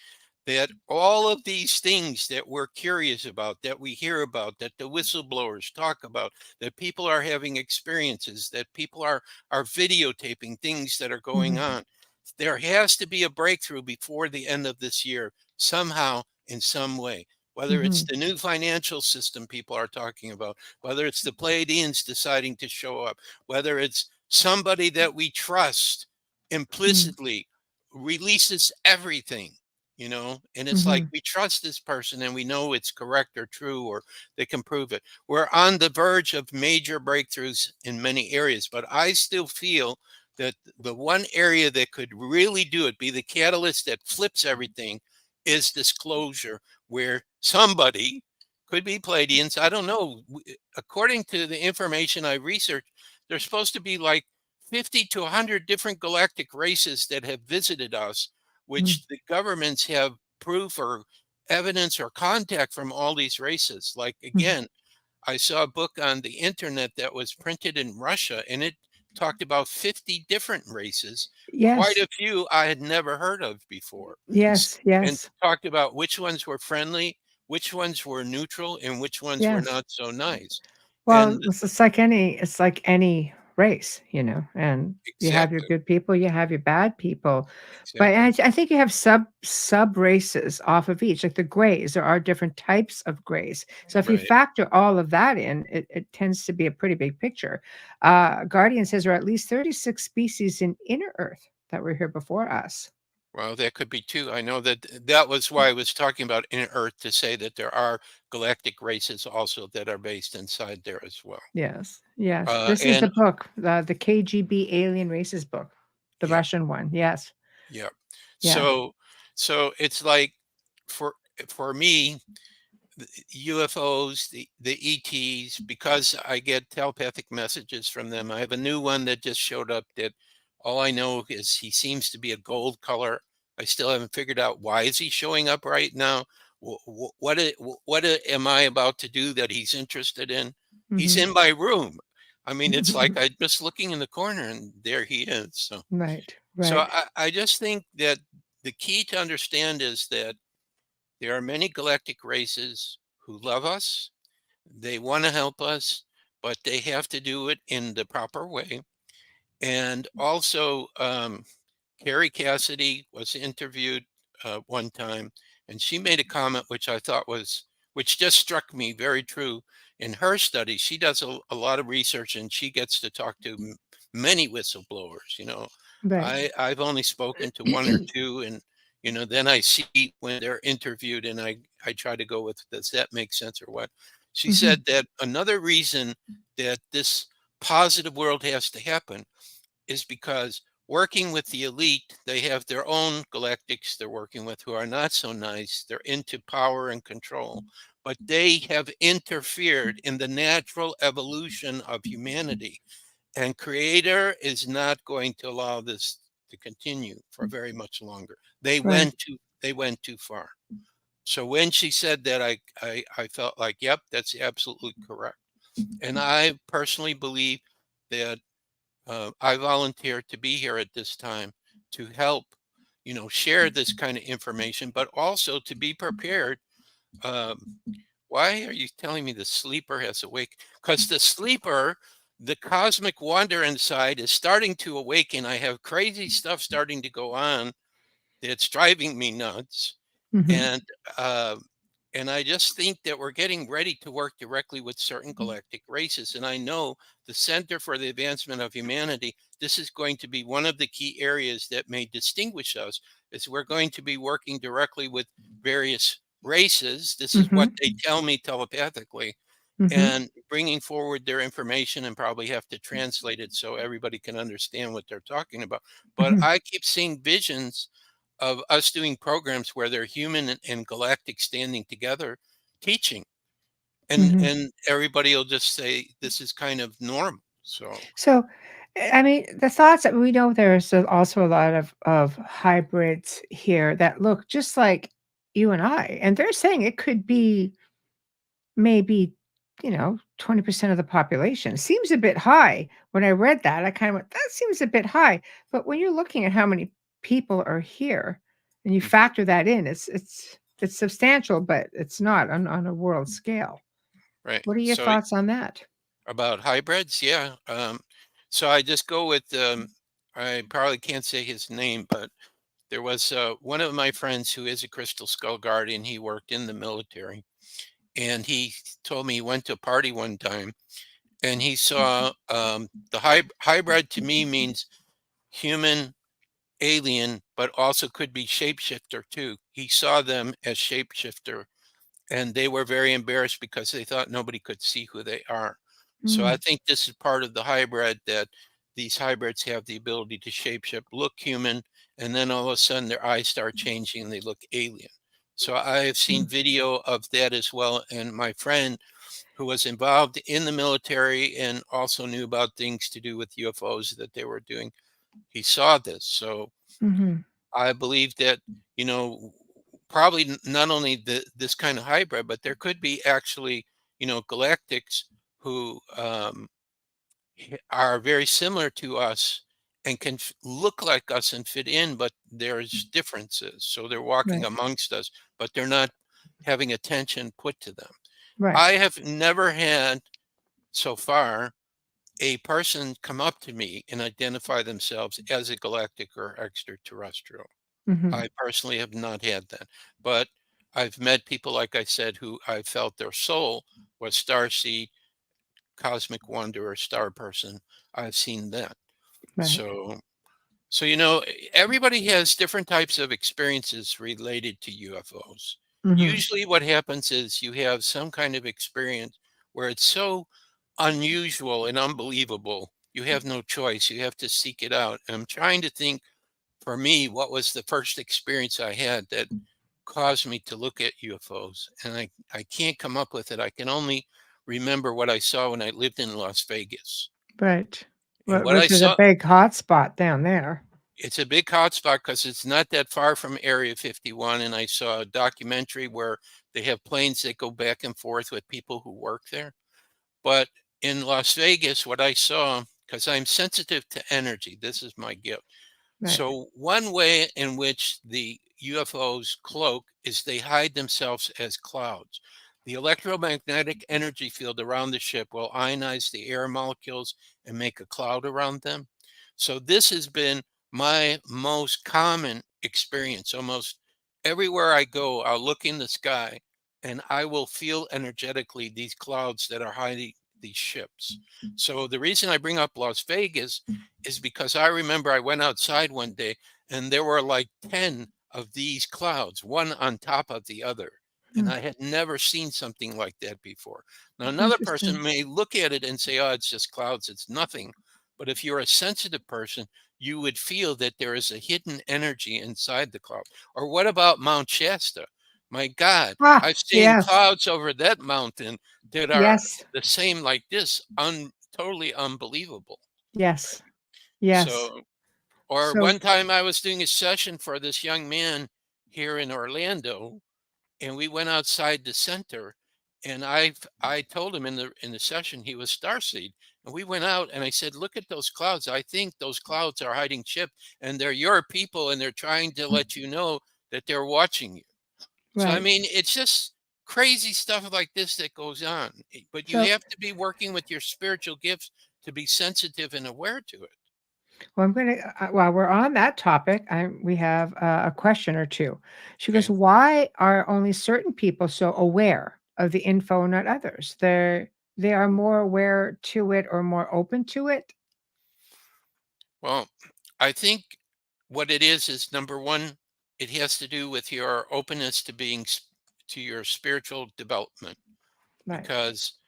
that all of these things that we're curious about, that we hear about, that the whistleblowers talk about, that people are having experiences, that people are videotaping things that are going Mhm. on. There has to be a breakthrough before the end of this year, somehow, in some way. Whether it's Mhm. the new financial system people are talking about, whether it's the Pleiadians deciding to show up, whether it's somebody that we trust Mm. implicitly releases everything, and it's like Mhm. we trust this person and we know it's correct or true or they can prove it. We're on the verge of major breakthroughs in many areas, but I still feel that the one area that could really do it, be the catalyst that flips everything, is disclosure, where somebody, could be Palladians, I don't know. According to the information I researched, there's supposed to be like 50 to 100 different galactic races that have visited us, Mm. which the governments have proof or evidence or contact from all these races. Like, Mhm. again, I saw a book on the internet that was printed in Russia, and it talked about 50 different races, quite Yes. a few I had never heard of before, Yes. and Yes. talked about which ones were friendly, which ones were neutral, and which ones were Yes. not so nice. Well, And it's like any race, and you have your exactly, good people, you have your bad people. But exactly, I think you have sub races off of each, like the grays. There are different types of grays. So if you right. factor all of that in, it tends to be a pretty big picture. Guardian says there are at least 36 species in inner Earth that were here before us. Well, that could be too. I know that that was why I was talking about in Earth, to say that there are galactic races also that are based inside there as well. Yes, yes. This is the And book, the KGB Alien Races book, the yeah, Russian one. Yes. yeah. Yeah. So it's like, for me, the UFOs, the ETs, because I get telepathic messages from them. I have a new one that just showed up that all I know is he seems to be a gold color. I still haven't figured out why is he showing up right now. Am I about to do that he's interested in? He's Mhm. in my room. I mean, it's like I'm just looking in the corner and there he is. Right, So right. I just think that the key to understand is that there are many galactic races who love us. They want to help us, but they have to do it in the proper way. And also, Carrie Cassidy was interviewed one time, and she made a comment which I thought which just struck me very true. In her study, she does a lot of research, and she gets to talk to many whistleblowers. Right. I've only spoken to one or two, and then I see when they're interviewed, and I try to go with, does that make sense or what? She Mhm, said that another reason that this positive world has to happen is because, working with the elite, they have their own galactics they're working with who are not so nice. They're into power and control, but they have interfered in the natural evolution of humanity. And Creator is not going to allow this to continue for very much longer. right. They went too far. So when she said that, I felt like, yep, that's absolutely correct. And I personally believe that I volunteered to be here at this time to help, share this kind of information, but also to be prepared. Um, why are you telling me the sleeper has awake? Because the sleeper, the cosmic wonder inside, is starting to awaken. I have crazy stuff starting to go on that's driving me nuts. Mhm, And uh, and I just think that we're getting ready to work directly with certain galactic races. And I know the Center for the Advancement of Humanity, this is going to be one of the key areas that may distinguish us, is we're going to be working directly with various races. This is what mhm, they tell me telepathically, mhm, and bringing forward their information, and probably have to translate it so everybody can understand what they're talking about. But mhm, I keep seeing visions of us doing programs where they're human and galactic standing together teaching, mhm. and everybody will just say this is kind of normal. So So, I mean, the thoughts that we know there's also a lot of hybrids here that look just like you and I, and they're saying it could be maybe, 20% of the population. Seems a bit high. When I read that, I kind of went, "That seems a bit high." But when you're looking at how many people are here And you factor that in. It's substantial, but it's not on a world scale. Right. What are your So thoughts on that? about hybrids, yeah. So I just go with I probably can't say his name, but there was one of my friends who is a crystal skull guardian. He worked in the military, and he told me he went to a party one time, and he saw the hybrid. To me, means human, alien, but also could be shapeshifter too. He saw them as shapeshifter, and they were very embarrassed because they thought nobody could see who they are. So I Mm, think this is part of the hybrid, that these hybrids have the ability to shapeshift, look human, and then all of a sudden their eyes start changing and they look alien. So I have seen mm, video of that as well. And my friend, who was involved in the military and also knew about things to do with UFOs that they were doing, he saw this. So mhm. I believe that, you know, probably not only this kind of hybrid, but there could be actually, galactics who are very similar to us and can look like us and fit in, but there's differences. So they're walking Right, amongst us, but they're not having attention put to them. right. I have never had so far a person come up to me and identify themselves as a galactic or extraterrestrial. Mhm, I personally have not had that, but I've met people, like I said, who I felt their soul was starseed, cosmic wanderer, star person. I've seen that. right. So everybody has different types of experiences related to UFOs. Mhm, Usually what happens is you have some kind of experience where it's so unusual and unbelievable, you have no choice. You have to seek it out. And I'm trying to think, for me, what was the first experience I had that caused me to look at UFOs? And I can't come up with it. I can only remember what I saw when I lived in Las Vegas. right. And what I Which is a saw, big hot spot down there. it's a big hotspot because it's not that far from Area 51. And I saw a documentary where they have planes that go back and forth with people who work there. But in Las Vegas, what I saw, because I'm sensitive to energy, this is my gift. Right. So one way in which the UFOs cloak is they hide themselves as clouds. The electromagnetic energy field around the ship will ionize the air molecules and make a cloud around them. So this has been my most common experience. Almost everywhere I go, I'll look in the sky and I will feel energetically these clouds that are hiding these ships. So the reason I bring up Las Vegas is because I remember I went outside one day and there were like 10 of these clouds, one on top of the other. And Mm, I had never seen something like that before. Now, another person interesting. may look at it and say, oh, it's just clouds, it's nothing. But if you're a sensitive person, you would feel that there is a hidden energy inside the cloud. Or what about Mount Shasta? My God, Ah, I've seen yes, clouds over that mountain that are yes, the same like this, totally unbelievable. yes, yes. So, or So one time I was doing a session for this young man here in Orlando, and we went outside the center, and I told him in the session he was starseed, and we went out, and I said, "Look at those clouds. I think those clouds are hiding ship, and they're your people, and they're trying to let you know that they're watching you." So I right. mean, it's just crazy stuff like this that goes on, but you So have to be working with your spiritual gifts to be sensitive and aware to it. well, I'm gonna while we're on that topic, we have a question or two. She goes, Okay. "Why are only certain people so aware of the info, not others? They are more aware to it or more open to it." Well, I think what it is number one, it has to do with your openness to to your spiritual development, Right. because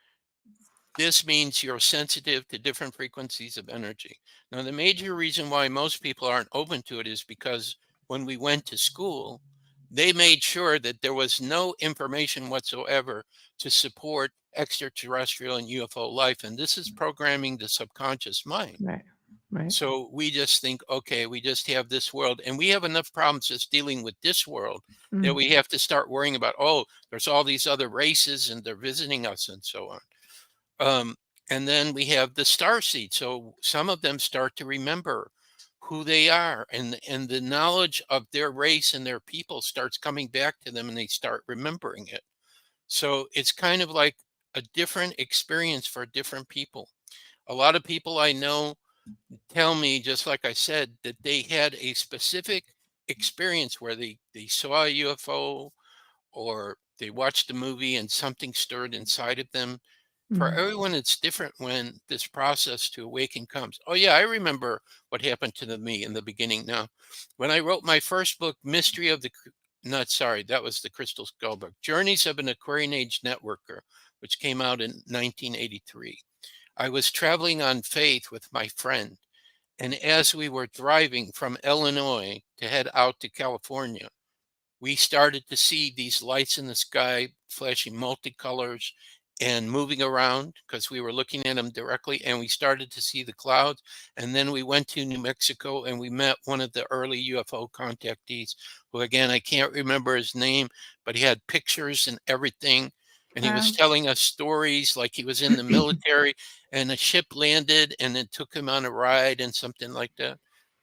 this means you're sensitive to different frequencies of energy. Now, the major reason why most people aren't open to it is because when we went to school, they made sure that there was no information whatsoever to support extraterrestrial and UFO life. And this is programming the subconscious mind. Right. Right. So we just think, okay, we just have this world, and we have enough problems just dealing with this world that Mm, we have to start worrying about, oh, there's all these other races and they're visiting us and so on. Um, and then we have the star seed. So some of them start to remember who they are, and the knowledge of their race and their people starts coming back to them, and they start remembering it. So it's kind of like a different experience for different people. A lot of people I know tell me, just like I said, that they had a specific experience where they saw a UFO, or they watched a movie and something stirred inside of them. For Mhm. everyone, it's different when this process to awaken comes. Oh, yeah, I remember what happened to me in the beginning now. When I wrote my first book, Mystery of the, not sorry, that was the Crystal Skull book, Journeys of an Aquarian Age Networker, which came out in 1983. I was traveling on faith with my friend. And as we were driving from Illinois to head out to California, we started to see these lights in the sky flashing multicolors and moving around because we were looking at them directly, and we started to see the clouds. And then we went to New Mexico and we met one of the early UFO contactees, who, again, I can't remember his name, but he had pictures and everything, and he was Wow. telling us stories like he was in the military and a ship landed and it took him on a ride and something like that.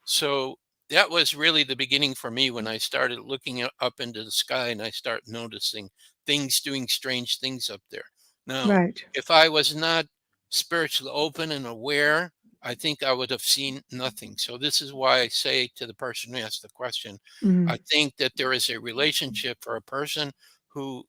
So that was really the beginning for me, when I started looking up into the sky and I start noticing things doing strange things up there. Now, Right. if I was not spiritually open and aware, I think I would have seen nothing. So this is why I say to the person who asked the question, I Mhm. think that there is a relationship for a person who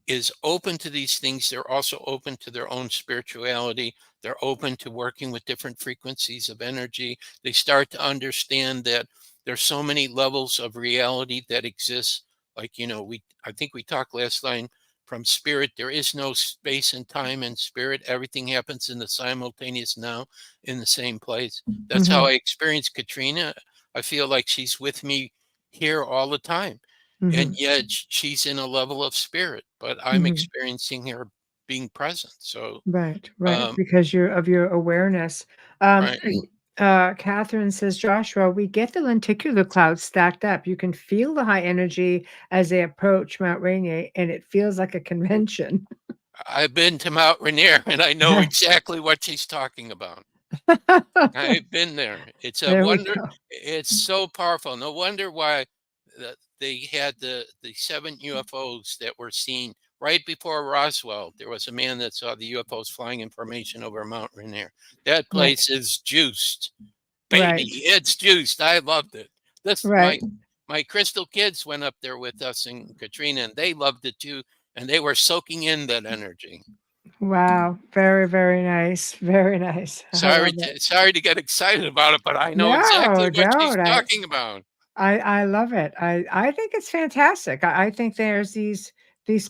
is open to these things. They're also open to their own spirituality. They're open to working with different frequencies of energy. They start to understand that there's so many levels of reality that exist. Like, I think we talked last time, from spirit, there is no space and time in spirit. Everything happens in the simultaneous now, in the same place. That's how Mhm. I experience Katrina. I feel like she's with me here all the time, and Mhm. yet she's in a level of spirit, but I'm Mhm. experiencing her being present. So, Right, right, um, because of your awareness. Um, right, Catherine says, Joshua, we get the lenticular clouds stacked up. You can feel the high energy as they approach Mount Rainier, and it feels like a convention. I've been to Mount Rainier and I know exactly what she's talking about. I've been there. It's a There we wonder. go. It's so powerful. No wonder why they had the 7 UFOs that were seen right before Roswell. There was a man that saw the UFOs flying in formation over Mount Rainier. That Right, place is juiced. Baby, right, it's juiced. I loved it. This right. my Crystal kids went up there with us and Katrina, and they loved it too, and they were soaking in that energy. Wow, very, very nice, very nice. I Sorry love it. sorry to get excited about it, but I know exactly No, what she's don't. talking about. I love it. I think it's fantastic. I think there's these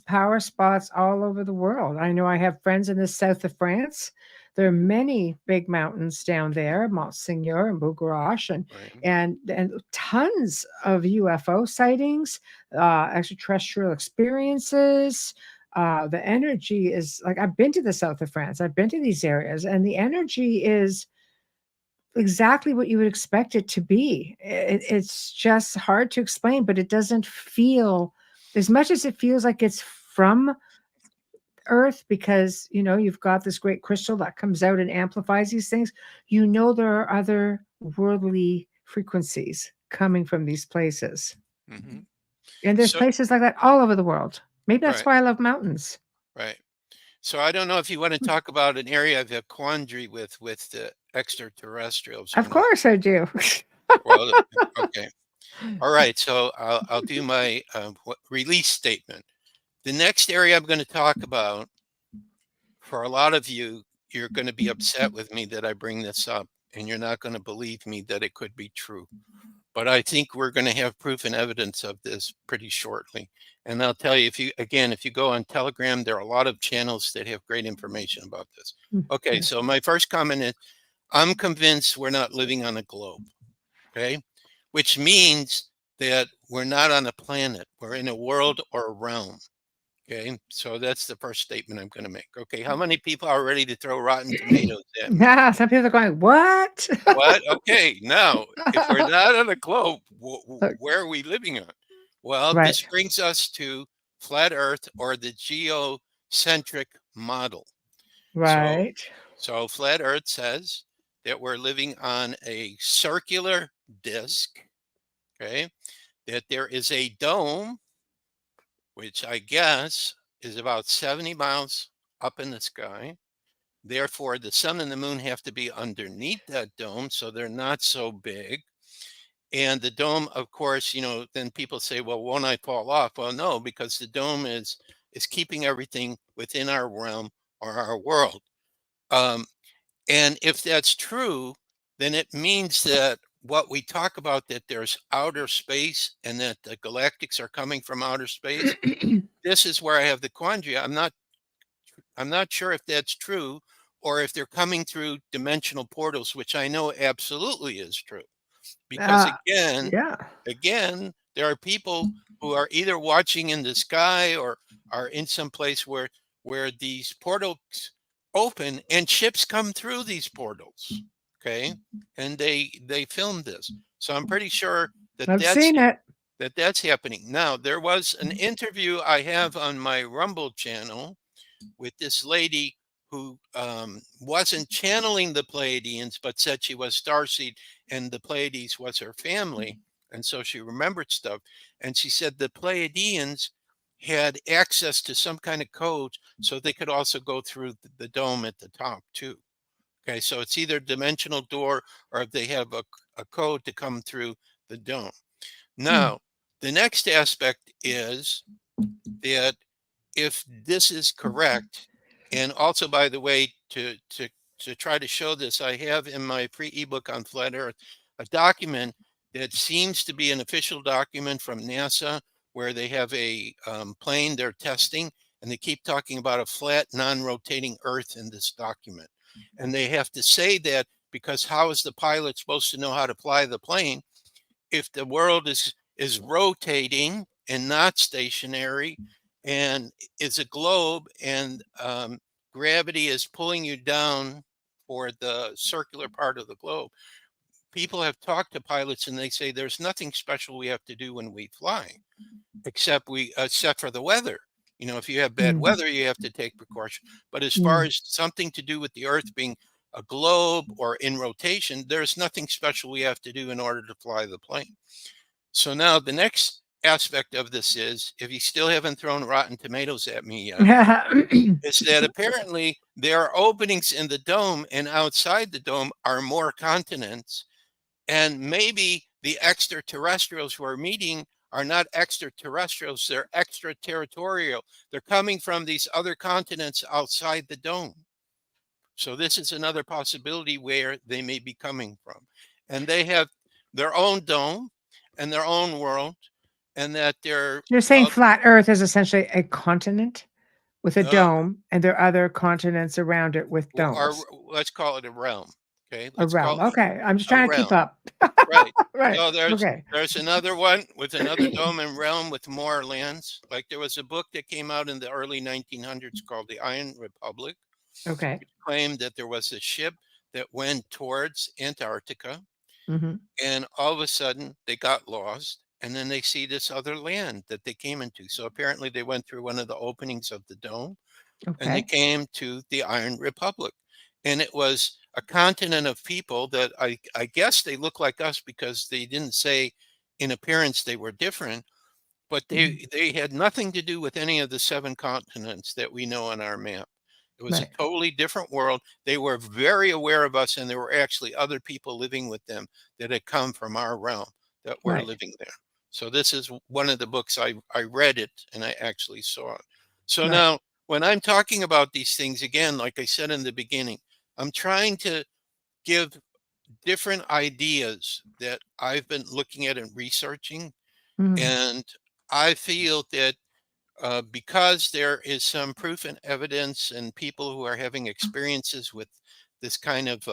power spots all over the world. I know I have friends in the south of France. There are many big mountains down there, Mont Seigneur and Bougarache, Right. and tons of UFO sightings, extraterrestrial experiences. The energy is like, I've been to the south of France. I've been to these areas, and the energy is exactly what you would expect it to be. It's just hard to explain, but it doesn't feel as much as it feels like it's from Earth, because you've got this great crystal that comes out and amplifies these things. There are other worldly frequencies coming from these places. Hmm. And there's So, places like that all over the world. Maybe that's right, why I love mountains. right. So I don't know if you want to talk about an area of a quandary with the extraterrestrials or Of not. course I do. Well, okay. All right. So I'll do my release statement. The next area I'm going to talk about, for a lot of you, you're going to be upset with me that I bring this up, and you're not going to believe me that it could be true. But I think we're going to have proof and evidence of this pretty shortly. And I'll tell you, if you go on Telegram, there are a lot of channels that have great information about this. Okay, Yes. so my first comment is, I'm convinced we're not living on a globe, okay? Which means that we're not on a planet, we're in a world or a realm. Okay, so that's the first statement I'm going to make. Okay, how many people are ready to throw rotten tomatoes at me? Yeah, some people are going, what? What? Okay, now, if we're not on a globe, Look, where are we living on? Well, this right, brings us to flat Earth, or the geocentric model. So, right. so flat Earth says that we're living on a circular disk, okay, that there is a dome, which I guess is about 70 miles up in the sky. Therefore, the sun and the moon have to be underneath that dome, so they're not so big. And the dome, of course, then people say, well, won't I fall off? Well, no, because the dome is keeping everything within our realm or our world. And if that's true, then it means that what we talk about, that there's outer space and that the galactics are coming from outer space, this is where I have the quandary. I'm not sure if that's true or if they're coming through dimensional portals, which I know absolutely is true. Because Uh, again, yeah. again, there are people who are either watching in the sky or are in some place where these portals open and ships come through these portals. Okay, and they filmed this, so I'm pretty sure that I've seen it. that's happening. Now, there was an interview I have on my Rumble channel with this lady who wasn't channeling the Pleiadians, but said she was starseed and the Pleiades was her family. And so she remembered stuff. And she said the Pleiadians had access to some kind of code so they could also go through the dome at the top too. Okay, so it's either dimensional door or they have a code to come through the dome. Now, the next aspect is that if this is correct, and also, by the way, to try to show this, I have in my free ebook on flat Earth a document that seems to be an official document from NASA, where they have a plane they're testing, and they keep talking about a flat, non-rotating Earth in this document, and they have to say that because how is the pilot supposed to know how to fly the plane if the world is rotating and not stationary and it's a globe and gravity is pulling you down for the circular part of the globe? People have talked to pilots and they say there's nothing special we have to do when we fly except for the weather. If you have bad weather, you have to take precaution. But as far as something to do with the Earth being a globe or in rotation, there's nothing special we have to do in order to fly the plane. So now the next aspect of this is, if you still haven't thrown rotten tomatoes at me yet, is that apparently there are openings in the dome, and outside the dome are more continents. And maybe the extraterrestrials who are meeting are not extraterrestrials, they're extraterritorial. They're coming from these other continents outside the dome. So this is another possibility where they may be coming from. And they have their own dome and their own world, and that they're You're saying flat Earth is essentially a continent with a uh, dome, and there are other continents around it with or domes. let's call it a realm. Okay, A let's realm. call it Okay, I'm just a trying to keep realm. up. Right. Right. So there's Okay. there's another one with another dome and realm with more lands. Like there was a book that came out in the early 1900s called The Iron Republic, Okay. which claimed that there was a ship that went towards Antarctica, Mm-hmm. and all of a sudden they got lost, and then they see this other land that they came into. So apparently they went through one of the openings of the dome and they Okay. came to the Iron Republic. And it was a continent of people that I guess they look like us because they didn't say in appearance they were different, but they had nothing to do with any of the 7 continents that we know on our map. It was a Right. totally different world. They were very aware of us, and there were actually other people living with them that had come from our realm that were Right. living there. So this is one of the books I read it and I actually saw it. So Right. now when I'm talking about these things, again, like I said in the beginning, I'm trying to give different ideas that I've been looking at and researching. Mm-hmm. And I feel that because there is some proof and evidence and people who are having experiences with this kind of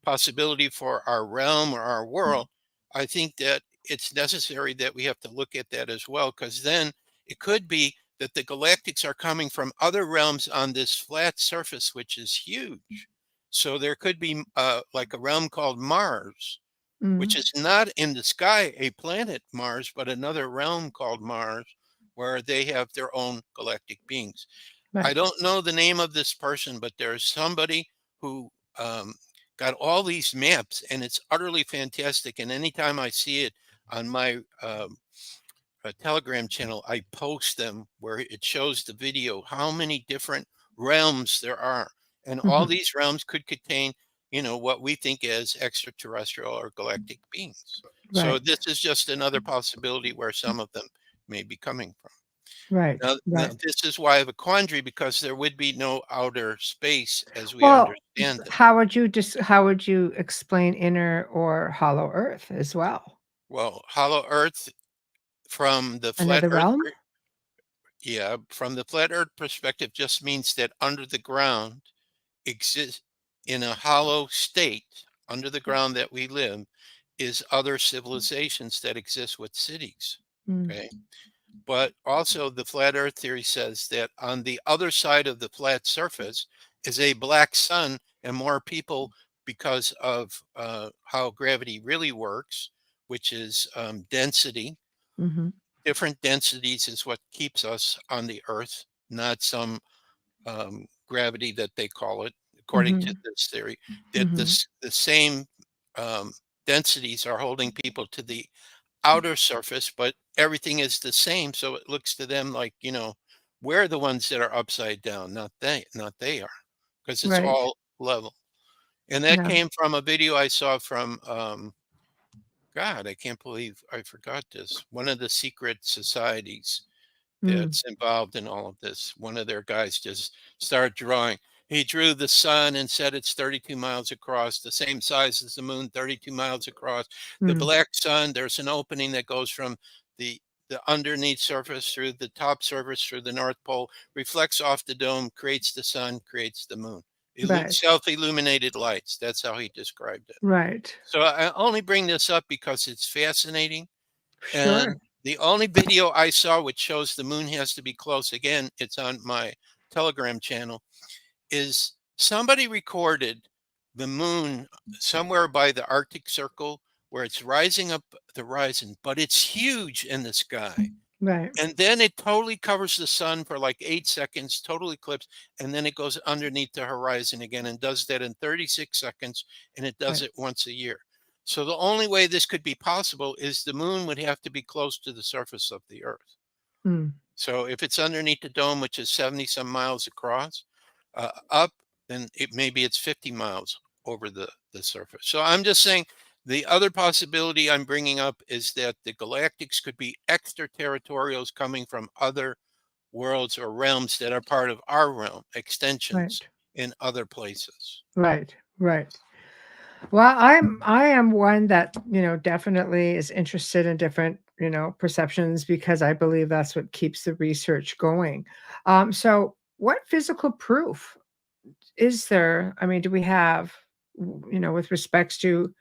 possibility for our realm or our world, I think that it's necessary that we have to look at that as well, because then it could be that the galactics are coming from other realms on this flat surface, which is huge. So there could be like a realm called Mars, which is not in the sky, a planet Mars, but another realm called Mars, where they have their own galactic beings. I Right. don't know the name of this person, but there's somebody who um, got all these maps, and it's utterly fantastic. And anytime I see it on my Telegram channel, I post them where it shows the video how many different realms there are, and all Mhm. these realms could contain, what we think as extraterrestrial or galactic beings. So Right. this is just another possibility where some of them may be coming from. Right. Now Right. this is why I have a quandary, because there would be no outer space as we Well, understand it. how would you explain inner or hollow earth as well? Well, hollow Earth from the flat Another Earth, realm? yeah, from the flat Earth perspective, just means that under the ground exists, in a hollow state under the ground that we live, is other civilizations that exist with cities. Mm, Okay. But also, the flat Earth theory says that on the other side of the flat surface is a black sun, and more people, because of how gravity really works, which is density. mhm, Different densities is what keeps us on the Earth, not some gravity that they call it, according to mhm, this theory, that mhm. the same um, densities are holding people to the outer surface, but everything is the same. So it looks to them like, we're the ones that are upside down, not they are, because it's Right. all level. And that Yeah. came from a video I saw from, God, I can't believe I forgot this. One of the secret societies Mm, that's involved in all of this. One of their guys just started drawing. He drew the sun and said it's 32 miles across, the same size as the moon, 32 miles across. The mm, black sun, there's an opening that goes from the the underneath surface through the top surface through the North Pole, reflects off the dome, creates the sun, creates the moon. right. Self-illuminated lights. That's how he described it. Right. So I only bring this up because it's fascinating, Sure. and the only video I saw which shows the moon has to be close, again, it's on my Telegram channel, is somebody recorded the moon somewhere by the Arctic Circle where it's rising up the horizon, but it's huge in the sky. Right. And then it totally covers the sun for like 8 seconds, total eclipse. And then it goes underneath the horizon again and does that in 36 seconds. And it does Right. it once a year. So the only way this could be possible is the moon would have to be close to the surface of the earth. Mm, So if it's underneath the dome, which is 70 some miles across, up, then maybe it's 50 miles over the surface. So I'm just saying the other possibility I'm bringing up is that the galactics could be extraterritorials coming from other worlds or realms that are part of our realm, extensions right. in other places. Right. Right. Well, I am one that, definitely is interested in different, perceptions because I believe that's what keeps the research going. So what physical proof is there? I mean, do we have, with respects to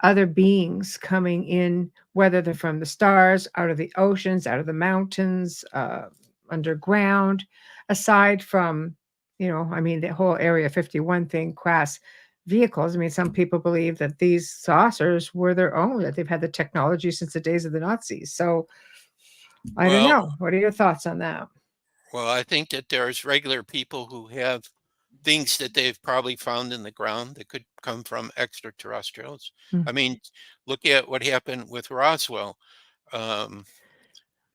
other beings coming in, whether they're from the stars, out of the oceans, out of the mountains, underground, aside from, I mean, the whole Area 51 thing, class vehicles. I mean, some people believe that these saucers were their own, that they've had the technology since the days of the Nazis. So I don't Well, know. What are your thoughts on that? well, I think that there's regular people who have things that they've probably found in the ground that could come from extraterrestrials. Mm, I mean, look at what happened with Roswell. Um,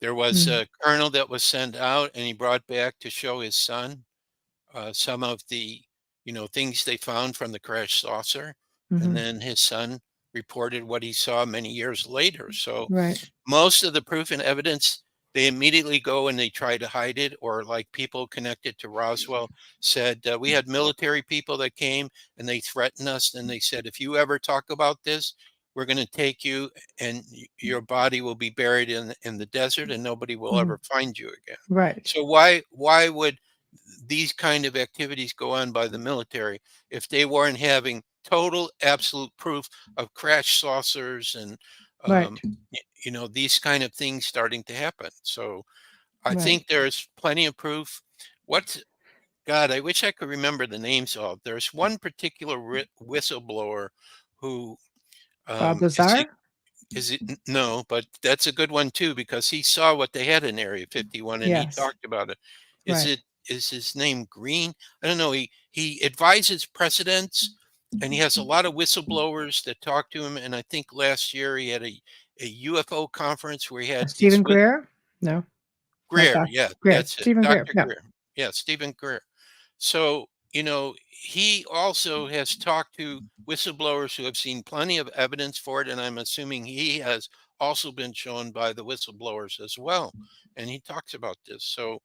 there was mm, a colonel that was sent out, and he brought back to show his son some of the, things they found from the crash saucer, and mhm. then his son reported what he saw many years later. So Right. most of the proof and evidence, they immediately go and they try to hide it, or like people connected to Roswell said, we had military people that came and they threatened us, and they said, if you ever talk about this, we're going to take you, and your body will be buried in the desert, and nobody will Mm, ever find you again. right. So why would these kind of activities go on by the military if they weren't having total absolute proof of crash saucers and um, Right. these kind of things starting to happen? So I Right. think there's plenty of proof. What, God, I wish I could remember the names of. There's one particular whistleblower who Bob is it Lazar? no, but that's a good one too, because he saw what they had in Area 51 and he Yes. talked about it. Is Right. it is his name Green? I don't know. He advises presidents and he has a lot of whistleblowers that talk to him. And I think last year he had a UFO conference where he had these Stephen Greer? No, not Greer. that. Yeah, Greer. that's it. Stephen Greer. Dr. No. Greer. Yeah, Stephen Greer. So, he also has talked to whistleblowers who have seen plenty of evidence for it. And I'm assuming he has also been shown by the whistleblowers as well. And he talks about this. So,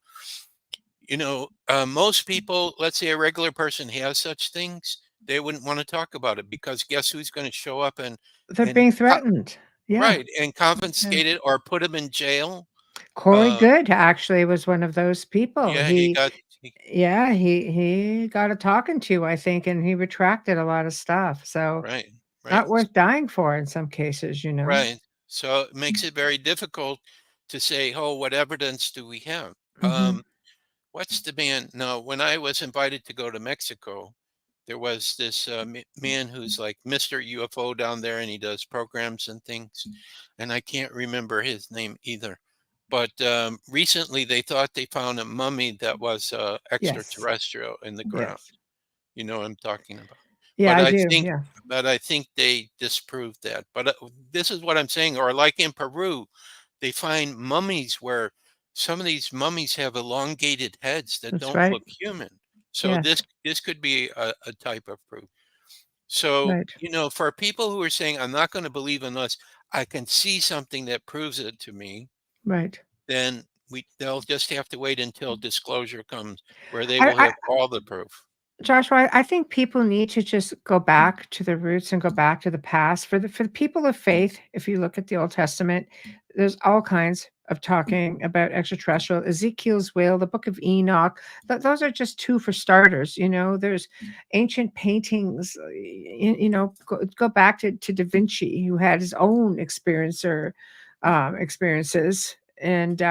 most people, let's say a regular person has such things, they wouldn't want to talk about it because guess who's going to show up They're and being threatened. Yeah. right and Yeah. confiscate it or put him in jail. Corey Uh, Good actually was one of those people. yeah, he got Yeah, he got a talking to, I think, and he retracted a lot of stuff. So right, right, not worth dying for in some cases, you know. right. So it makes it very difficult to say, oh, what evidence do we have? Hmm. What's the man? No, when I was invited to go to Mexico, there was this man who's like Mr. UFO down there, and he does programs and things. And I can't remember his name either. But recently, they thought they found a mummy that was Yes. extraterrestrial in the ground. Yes. You know what I'm talking about. Yeah, But I I do. think, Yeah. but I think they disproved that. But this is what I'm saying. Or like in Peru, they find mummies where some of these mummies have elongated heads that That's don't right. look human. So Yes. this could be a type of proof. So, Right. for people who are saying, I'm not going to believe unless I can see something that proves it to me, Right. then they'll just have to wait until disclosure comes where they I, will I have all the proof. Joshua, I think people need to just go back to the roots and go back to the past. For the people of faith, if you look at the Old Testament, there's all kinds of talking about extraterrestrial. Ezekiel's whale, the Book of Enoch, those are just two for starters. You know, there's ancient paintings. Go back to Da Vinci, who had his own experiences, and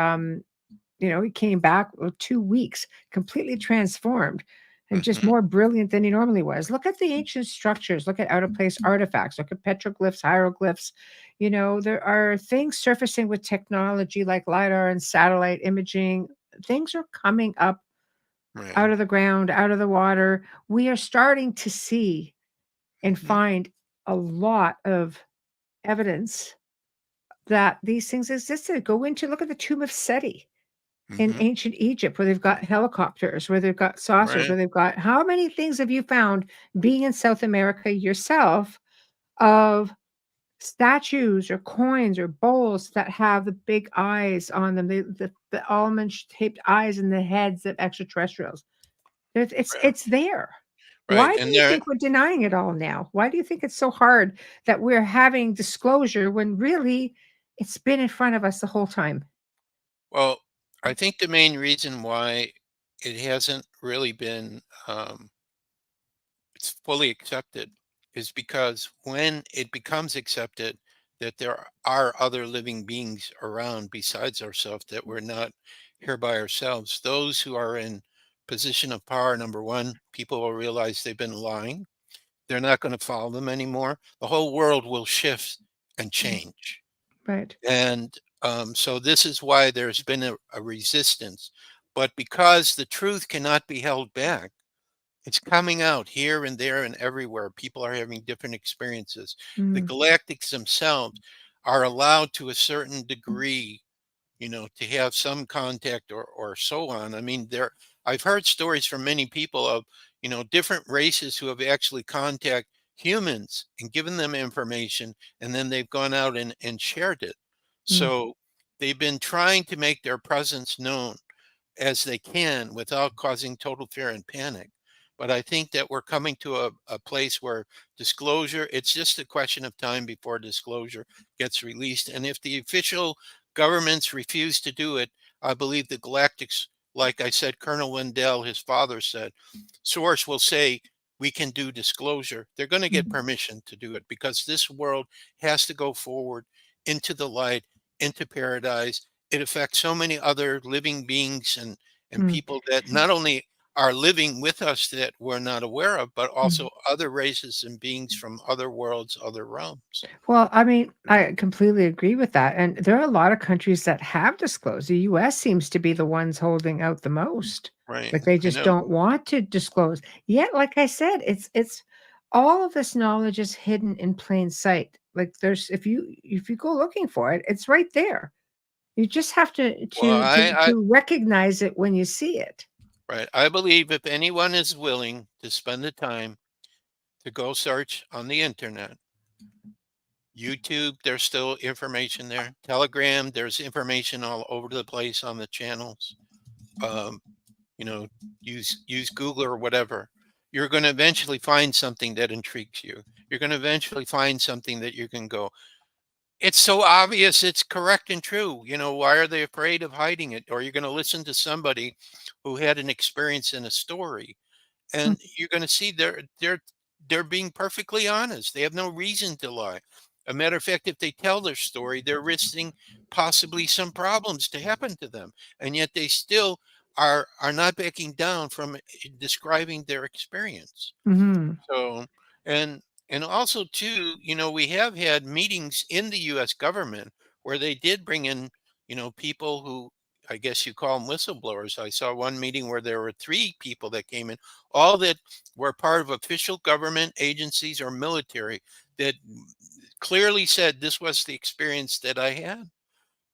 he came back with 2 weeks, completely transformed and just Hmm. more brilliant than he normally was. Look at the ancient structures, look at out of place artifacts, look at petroglyphs, hieroglyphs. There are things surfacing with technology like LiDAR and satellite imaging. Things are coming up Right. out of the ground, out of the water. We are starting to see and Hmm. find a lot of evidence that these things existed. Look at the tomb of Seti in Hmm. ancient Egypt, where they've got helicopters, where they've got saucers, Right. where they've got how many things have you found being in South America yourself of statues or coins or bowls that have the big eyes on them, the almond-shaped eyes and the heads of extraterrestrials? Right. It's there. Right. Why do And you there, think we're denying it all now? Why do you think it's so hard that we're having disclosure when really it's been in front of us the whole time? well, I think the main reason why it hasn't really been it's fully accepted is because when it becomes accepted that there are other living beings around besides ourselves, that we're not here by ourselves, those who are in position of power, number one, people will realize they've been lying. They're not going to follow them anymore. The whole world will shift and Mm, change. right. And so this is why there's been a resistance. But because the truth cannot be held back, it's coming out here and there and everywhere. People are having different experiences. The Mm, galactics themselves are allowed to a certain degree, to have some contact or so on. I mean, I've heard stories from many people of, different races who have actually contact humans and given them information, and then they've gone out and shared it. mm, So they've been trying to make their presence known as they can without causing total fear and panic. But I think that we're coming to a place where disclosure, it's just a question of time before disclosure gets released. And if the official governments refuse to do it, I believe the galactics, like I said, Colonel Wendell, his father said, source will say, we can do disclosure. They're going to get mhm, permission to do it because this world has to go forward into the light, into paradise. It affects so many other living beings and mm, people that not only are living with us that we're not aware of, but mm. also other races and beings from other worlds, other realms. Well, I mean, I completely agree with that, and there are a lot of countries that have disclosed. The US seems to be the ones holding out the most. Right. Like, they I just know. don't want to disclose. Yet, like I said, it's all of this knowledge is hidden in plain sight. Like there's if you go looking for it, it's right there. You just have to Well, recognize it when you see it. right. I believe if anyone is willing to spend the time to go search on the internet, YouTube, there's still information there. Telegram, there's information all over the place on the channels. Um, you know, use Google or whatever. You're going to eventually find something that intrigues you. You're going to eventually find something that you can go, it's so obvious it's correct and true. Why are they afraid of hiding it? Or you're going to listen to somebody who had an experience in a story, Mm, and you're going to see they're being perfectly honest. They have no reason to lie. A matter of fact, if they tell their story, they're risking possibly some problems to happen to them, and yet they still are not backing down from describing their experience. mhm, So, and also too, we have had meetings in the U.S. government where they did bring in, people who I guess you call them whistleblowers. I saw one meeting where there were 3 people that came in, all that were part of official government agencies or military that clearly said this was the experience that I had.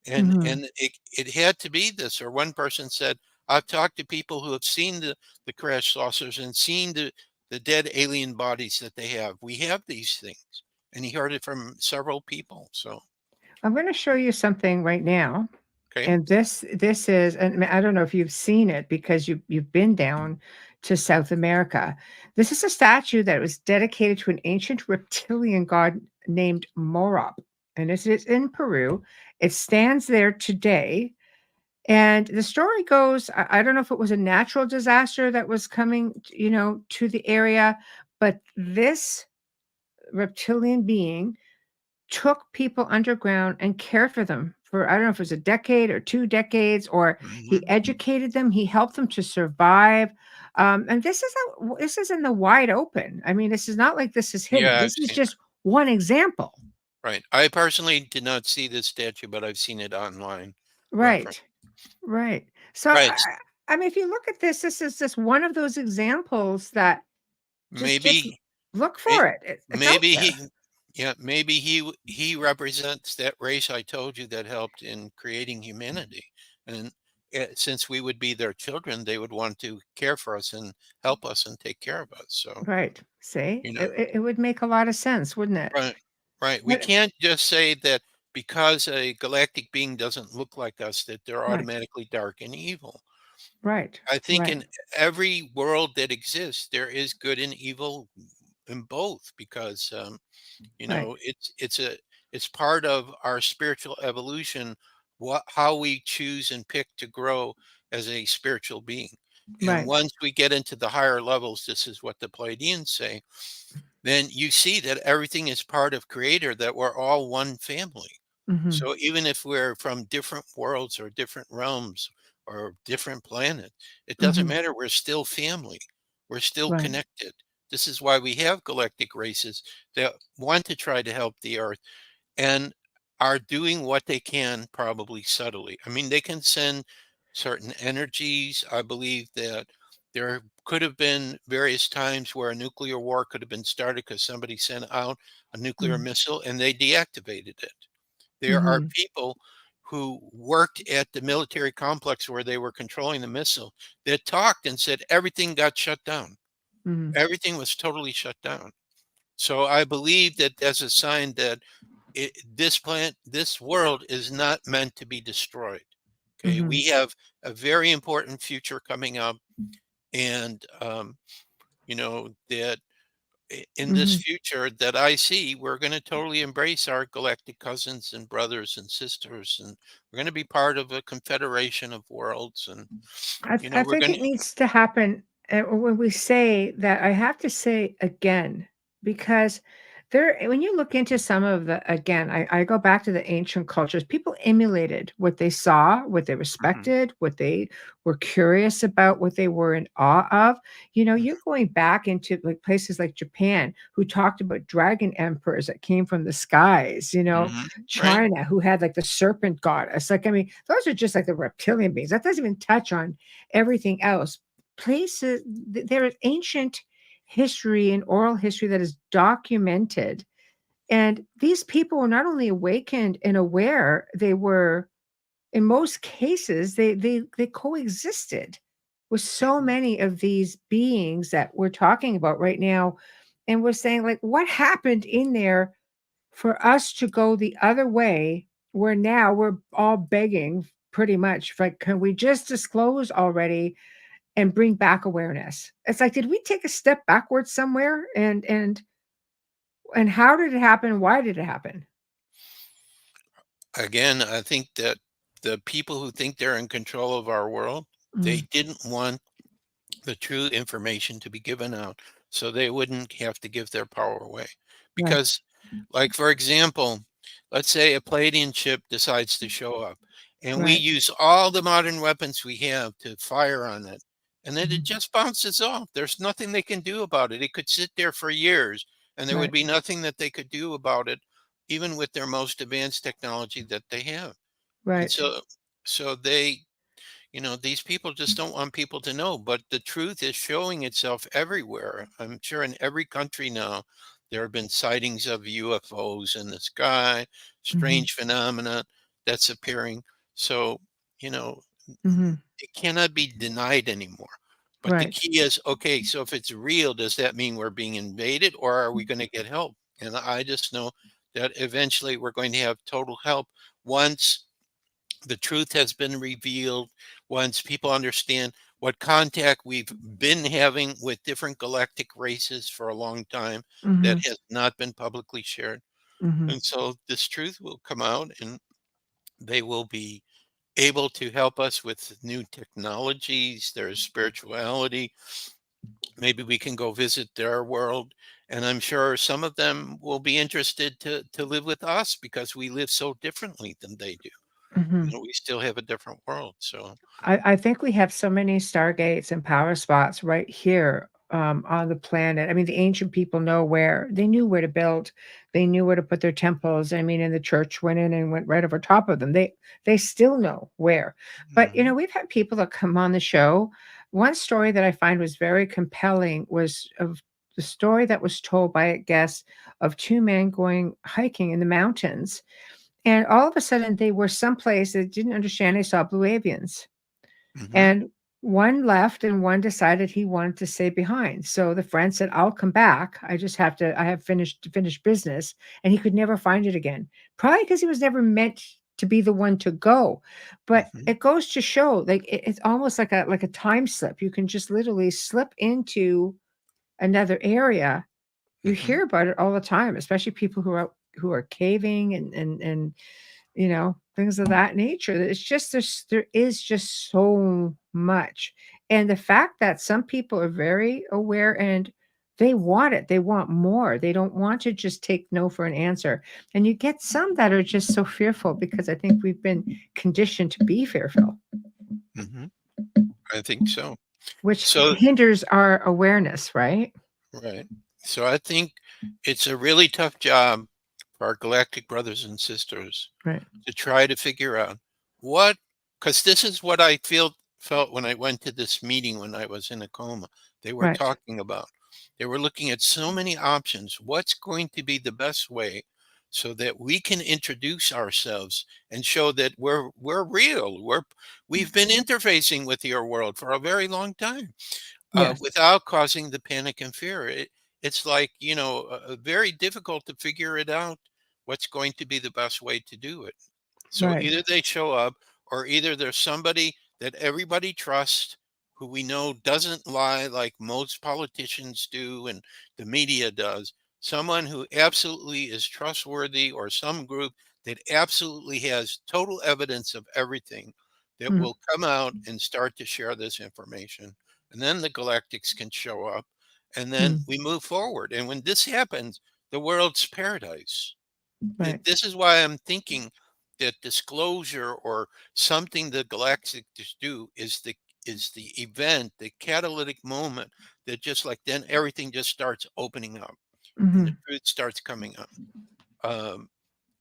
And mhm. and it had to be this. Or one person said, I've talked to people who have seen the crash saucers and seen the dead alien bodies that they have. We have these things. And he heard it from several people. So, I'm gonna show you something right now, okay. and this is and I don't know if you've seen it because you've been down to South America. This is a statue that was dedicated to an ancient reptilian god named Morop, and this is in Peru. It stands there today, and the story goes, I don't know if it was a natural disaster that was coming, to the area, but this reptilian being took people underground and cared for them for I don't know if it was a decade or 2 decades, or he Mhm. educated them, he helped them to survive, and this is in the wide open. I mean, this is not like this is hidden. Yeah, I've This is seen just one example. right. I personally did not see this statue, but I've seen it online reference. Right, right. So, Right. I mean, if you look at this, this is just one of those examples that just Maybe look may- for it. It's out maybe there. he yeah, maybe he represents that race I told you that helped in creating humanity. And since we would be their children, they would want to care for us and help us and take care of us. So, Right. See? you know, It would make a lot of sense, wouldn't it? right, right. We But can't just say that because a galactic being doesn't look like us, that they're right, automatically dark and evil. right, I think right, in every world that exists, there is good and evil in both, because right, it's part of our spiritual evolution, how we choose and pick to grow as a spiritual being. And right. once we get into the higher levels, this is what the Pleiadians say, then you see that everything is part of Creator, that we're all one family. Mhm, So even if we're from different worlds or different realms or different planets, it doesn't mhm. matter. We're still family. We're still Right, connected. This is why we have galactic races that want to try to help the Earth and are doing what they can, probably subtly. I mean, they can send certain energies. I believe that there could have been various times where a nuclear war could have been started because somebody sent out a nuclear mm, missile and they deactivated it. There are mhm, people who worked at the military complex where they were controlling the missile that talked and said everything got shut down. mhm, Everything was totally shut down. So I believe that that's a sign that this world is not meant to be destroyed. Okay, mhm, we have a very important future coming up, and that in this mhm. future that I see, we're going to totally embrace our galactic cousins and brothers and sisters, and we're going to be part of a confederation of worlds, and I we're think going it to. needs to happen, when we say that I have to say again, because when you look into some of the again, I go back to the ancient cultures, people emulated what they saw, what they Mhm, respected, what they were curious about, what they were in awe of. You're going back into, like, places like Japan, who talked about dragon emperors that came from the skies, mhm, right, China, who had, like, the serpent goddess. Like, I mean, those are just like the reptilian beings. That doesn't even touch on everything else. Places there is ancient history and oral history that is documented. And these people were not only awakened and aware, they were, in most cases, they coexisted with so many of these beings that we're talking about right now. And we're saying, like, what happened in there for us to go the other way, where now we're all begging pretty much, like, can we just disclose already and bring back awareness? It's like, did we take a step backwards somewhere? And how did it happen? Why did it happen? Again, I think that the people who think they're in control of our world, they Mm, didn't want the true information to be given out so they wouldn't have to give their power away. right, Because, like, for example, let's say a Palladian ship decides to show up and we right. use all the modern weapons we have to fire on it, and then it Mhm, just bounces off. There's nothing they can do about it. It could sit there for years and there would right, be nothing that they could do about it, even with their most advanced technology that they have. And right. so they, these people just don't want people to know, but the truth is showing itself everywhere. I'm sure in every country now, there have been sightings of UFOs in the sky, Mhm, strange phenomena that's appearing. So, you know, mhm, it cannot be denied anymore. But the right. key is, okay, so if it's real, does that mean we're being invaded or are we going to get help? And I just know that eventually we're going to have total help once the truth has been revealed, once people understand what contact we've been having with different galactic races for a long time that Mhm, has not been publicly shared. mhm, And so this truth will come out and they will be able to help us with new technologies, their spirituality. Maybe we can go visit their world. And I'm sure some of them will be interested to live with us because we live so differently than they do. mhm. We still have a different world. So, I think we have so many stargates and power spots right here, on the planet. I mean, the ancient people they knew where to build. They knew where to put their temples. I mean, and the church went in and went right over top of them. They still know where. But, mhm, we've had people that come on the show. One story that I find was very compelling was of the story that was told by a guest of two men going hiking in the mountains. And all of a sudden, they were someplace that didn't understand. They saw blue avians. mhm, And one left and one decided he wanted to stay behind. So the friend said, "I'll come back. I have finished business." And he could never find it again. Probably because he was never meant to be the one to go. But mhm, it goes to show, like, it's almost like a time slip. You can just literally slip into another area. You mhm, hear about it all the time, especially people who are caving and things of that nature. It's just there is just so much. And the fact that some people are very aware and they want it, they want more. They don't want to just take no for an answer. And you get some that are just so fearful because I think we've been conditioned to be fearful, mhm. I think so. which So, hinders our awareness, right? right. So I think it's a really tough job for our galactic brothers and sisters Right. to try to figure out what, because this is what I felt when I went to this meeting when I was in a coma. They were Right. talking about, they were looking at so many options. What's going to be the best way so that we can introduce ourselves and show that we're real. We've been interfacing with your world for a very long time, Yes. without causing the panic and fear. It's like, very difficult to figure it out what's going to be the best way to do it. So Right. either they show up or either there's somebody that everybody trusts who we know doesn't lie like most politicians do and the media does. Someone who absolutely is trustworthy or some group that absolutely has total evidence of everything that Mm, will come out and start to share this information. And then the galactics can show up and then mm, we move forward. And when this happens, the world's paradise. right. This is why I'm thinking that disclosure or something the galactics do is the event, the catalytic moment that just like then everything just starts opening up and the Mhm, truth starts coming up. Um,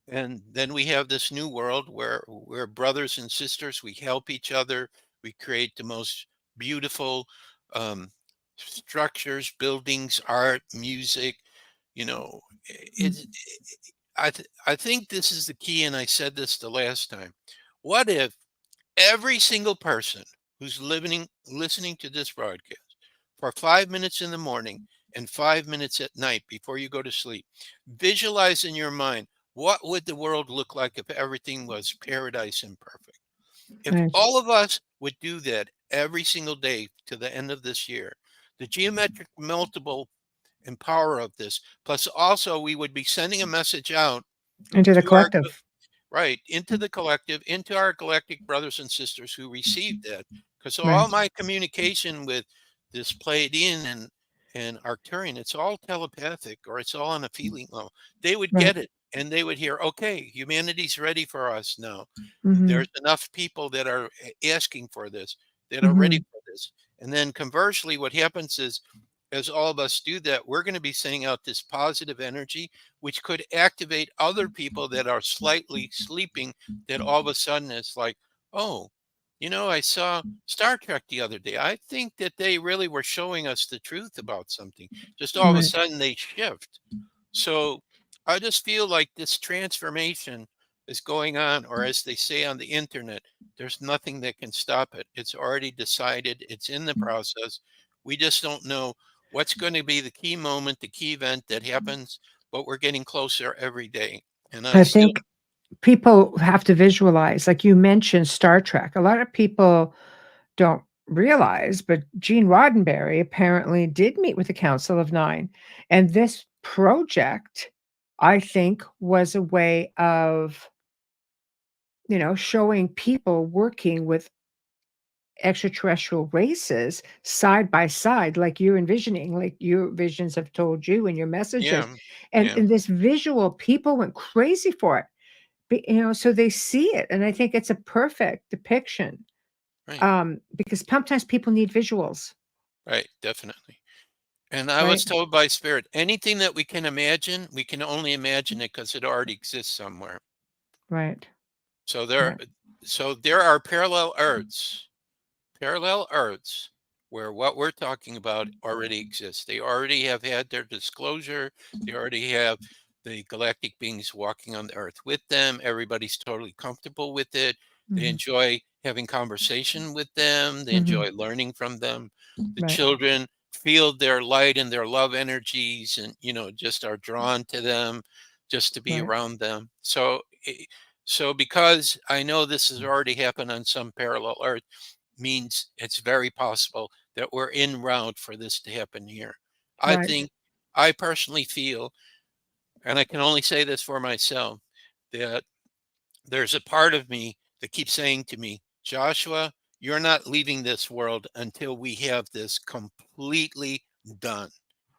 and then we have this new world where we're brothers and sisters. We help each other. We create the most beautiful, um, structures, buildings, art, music, you know, it's I think this is the key, and I said this the last time. What if every single person who's listening to this broadcast for 5 minutes in the morning and 5 minutes at night before you go to sleep, visualize in your mind what would the world look like if everything was paradise and perfect. If Right. all of us would do that every single day to the end of this year, the geometric multiple and power of this, plus also we would be sending a message out Into the to our collective. right, into the collective, into our galactic brothers and sisters who received that. Because all Right. my communication with this Pleiadian and Arcturian, it's all telepathic or it's all on a feeling level. They would Right. get it and they would hear, okay, humanity's ready for us now. Hmm. There's enough people that are asking for this, that are ready Hmm. for this. And then conversely, what happens is, as all of us do that, we're going to be sending out this positive energy, which could activate other people that are slightly sleeping. That all of a sudden it's like, oh, I saw Star Trek the other day. I think that they really were showing us the truth about something. Just all of a Right. sudden they shift. So I just feel like this transformation is going on, or as they say on the internet, there's nothing that can stop it. It's already decided, it's in the process. We just don't know what's going to be the key moment, the key event that happens, but we're getting closer every day. And I I still, think people have to visualize, like you mentioned Star Trek. A lot of people don't realize, but Gene Roddenberry apparently did meet with the Council of Nine. And this project, I think, was a way of, showing people working with extraterrestrial races side by side, like you're envisioning, like your visions have told you in your messages. yeah, And yeah, in this visual, people went crazy for it. So they see it. And I think it's a perfect depiction, right, because sometimes people need visuals, right, definitely. And I was right? told by Spirit, anything that we can imagine, we can only imagine it because it already exists somewhere. Right. So there, Right. so there are parallel Earths where what we're talking about already exists. They already have had their disclosure. They already have the galactic beings walking on the Earth with them. Everybody's totally comfortable with it. They Mhm. enjoy having conversation with them. They Mhm. enjoy learning from them. The Right. children feel their light and their love energies and, just are drawn to them just to be Right. around them. So because I know this has already happened on some parallel Earth, means it's very possible that we're en route for this to happen here. I Right. think, I personally feel, and I can only say this for myself, that there's a part of me that keeps saying to me, Joshua, you're not leaving this world until we have this completely done.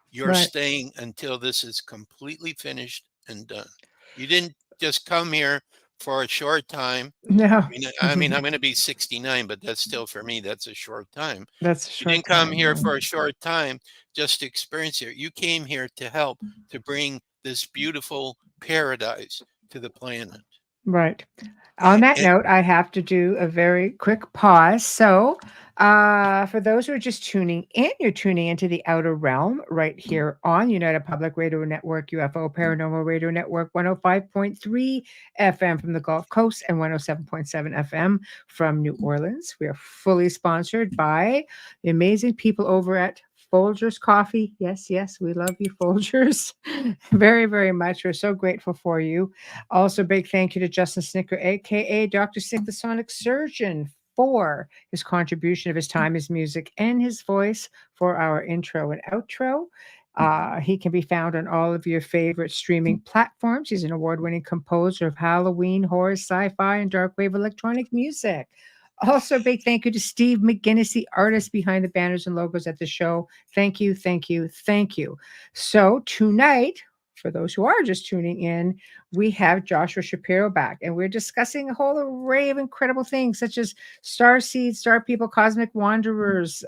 You're Right. staying until this is completely finished and done. You didn't just come here for a short time. No. I mean, I'm going to be 69, but that's still for me, that's a short time. That's a You short didn't come time. here Yeah. for a short time just to experience it. You came here to help to bring this beautiful paradise to the planet. Right. On that And note, I have to do a very quick pause. So, for those who are just tuning in, you're tuning into the Outer Realm right here on United Public Radio Network, UFO Paranormal Radio Network, 105.3 FM from the Gulf Coast and 107.7 FM from New Orleans. We are fully sponsored by the amazing people over at Folgers Coffee. Yes, yes, we love you, Folgers, very, very much. We're so grateful for you. Also, big thank you to Justin Snicker, aka Dr. Sick, the Sonic Surgeon, for his contribution of his time, his music, and his voice for our intro and outro. He can be found on all of your favorite streaming platforms. He's an award winning composer of Halloween, horror, sci fi, and dark wave electronic music. Also, a big thank you to Steve McGinnis, the artist behind the banners and logos at the show. Thank you, thank you, thank you. So, tonight, for those who are just tuning in, we have Joshua Shapiro back, and we're discussing a whole array of incredible things, such as star seeds, star people, cosmic wanderers,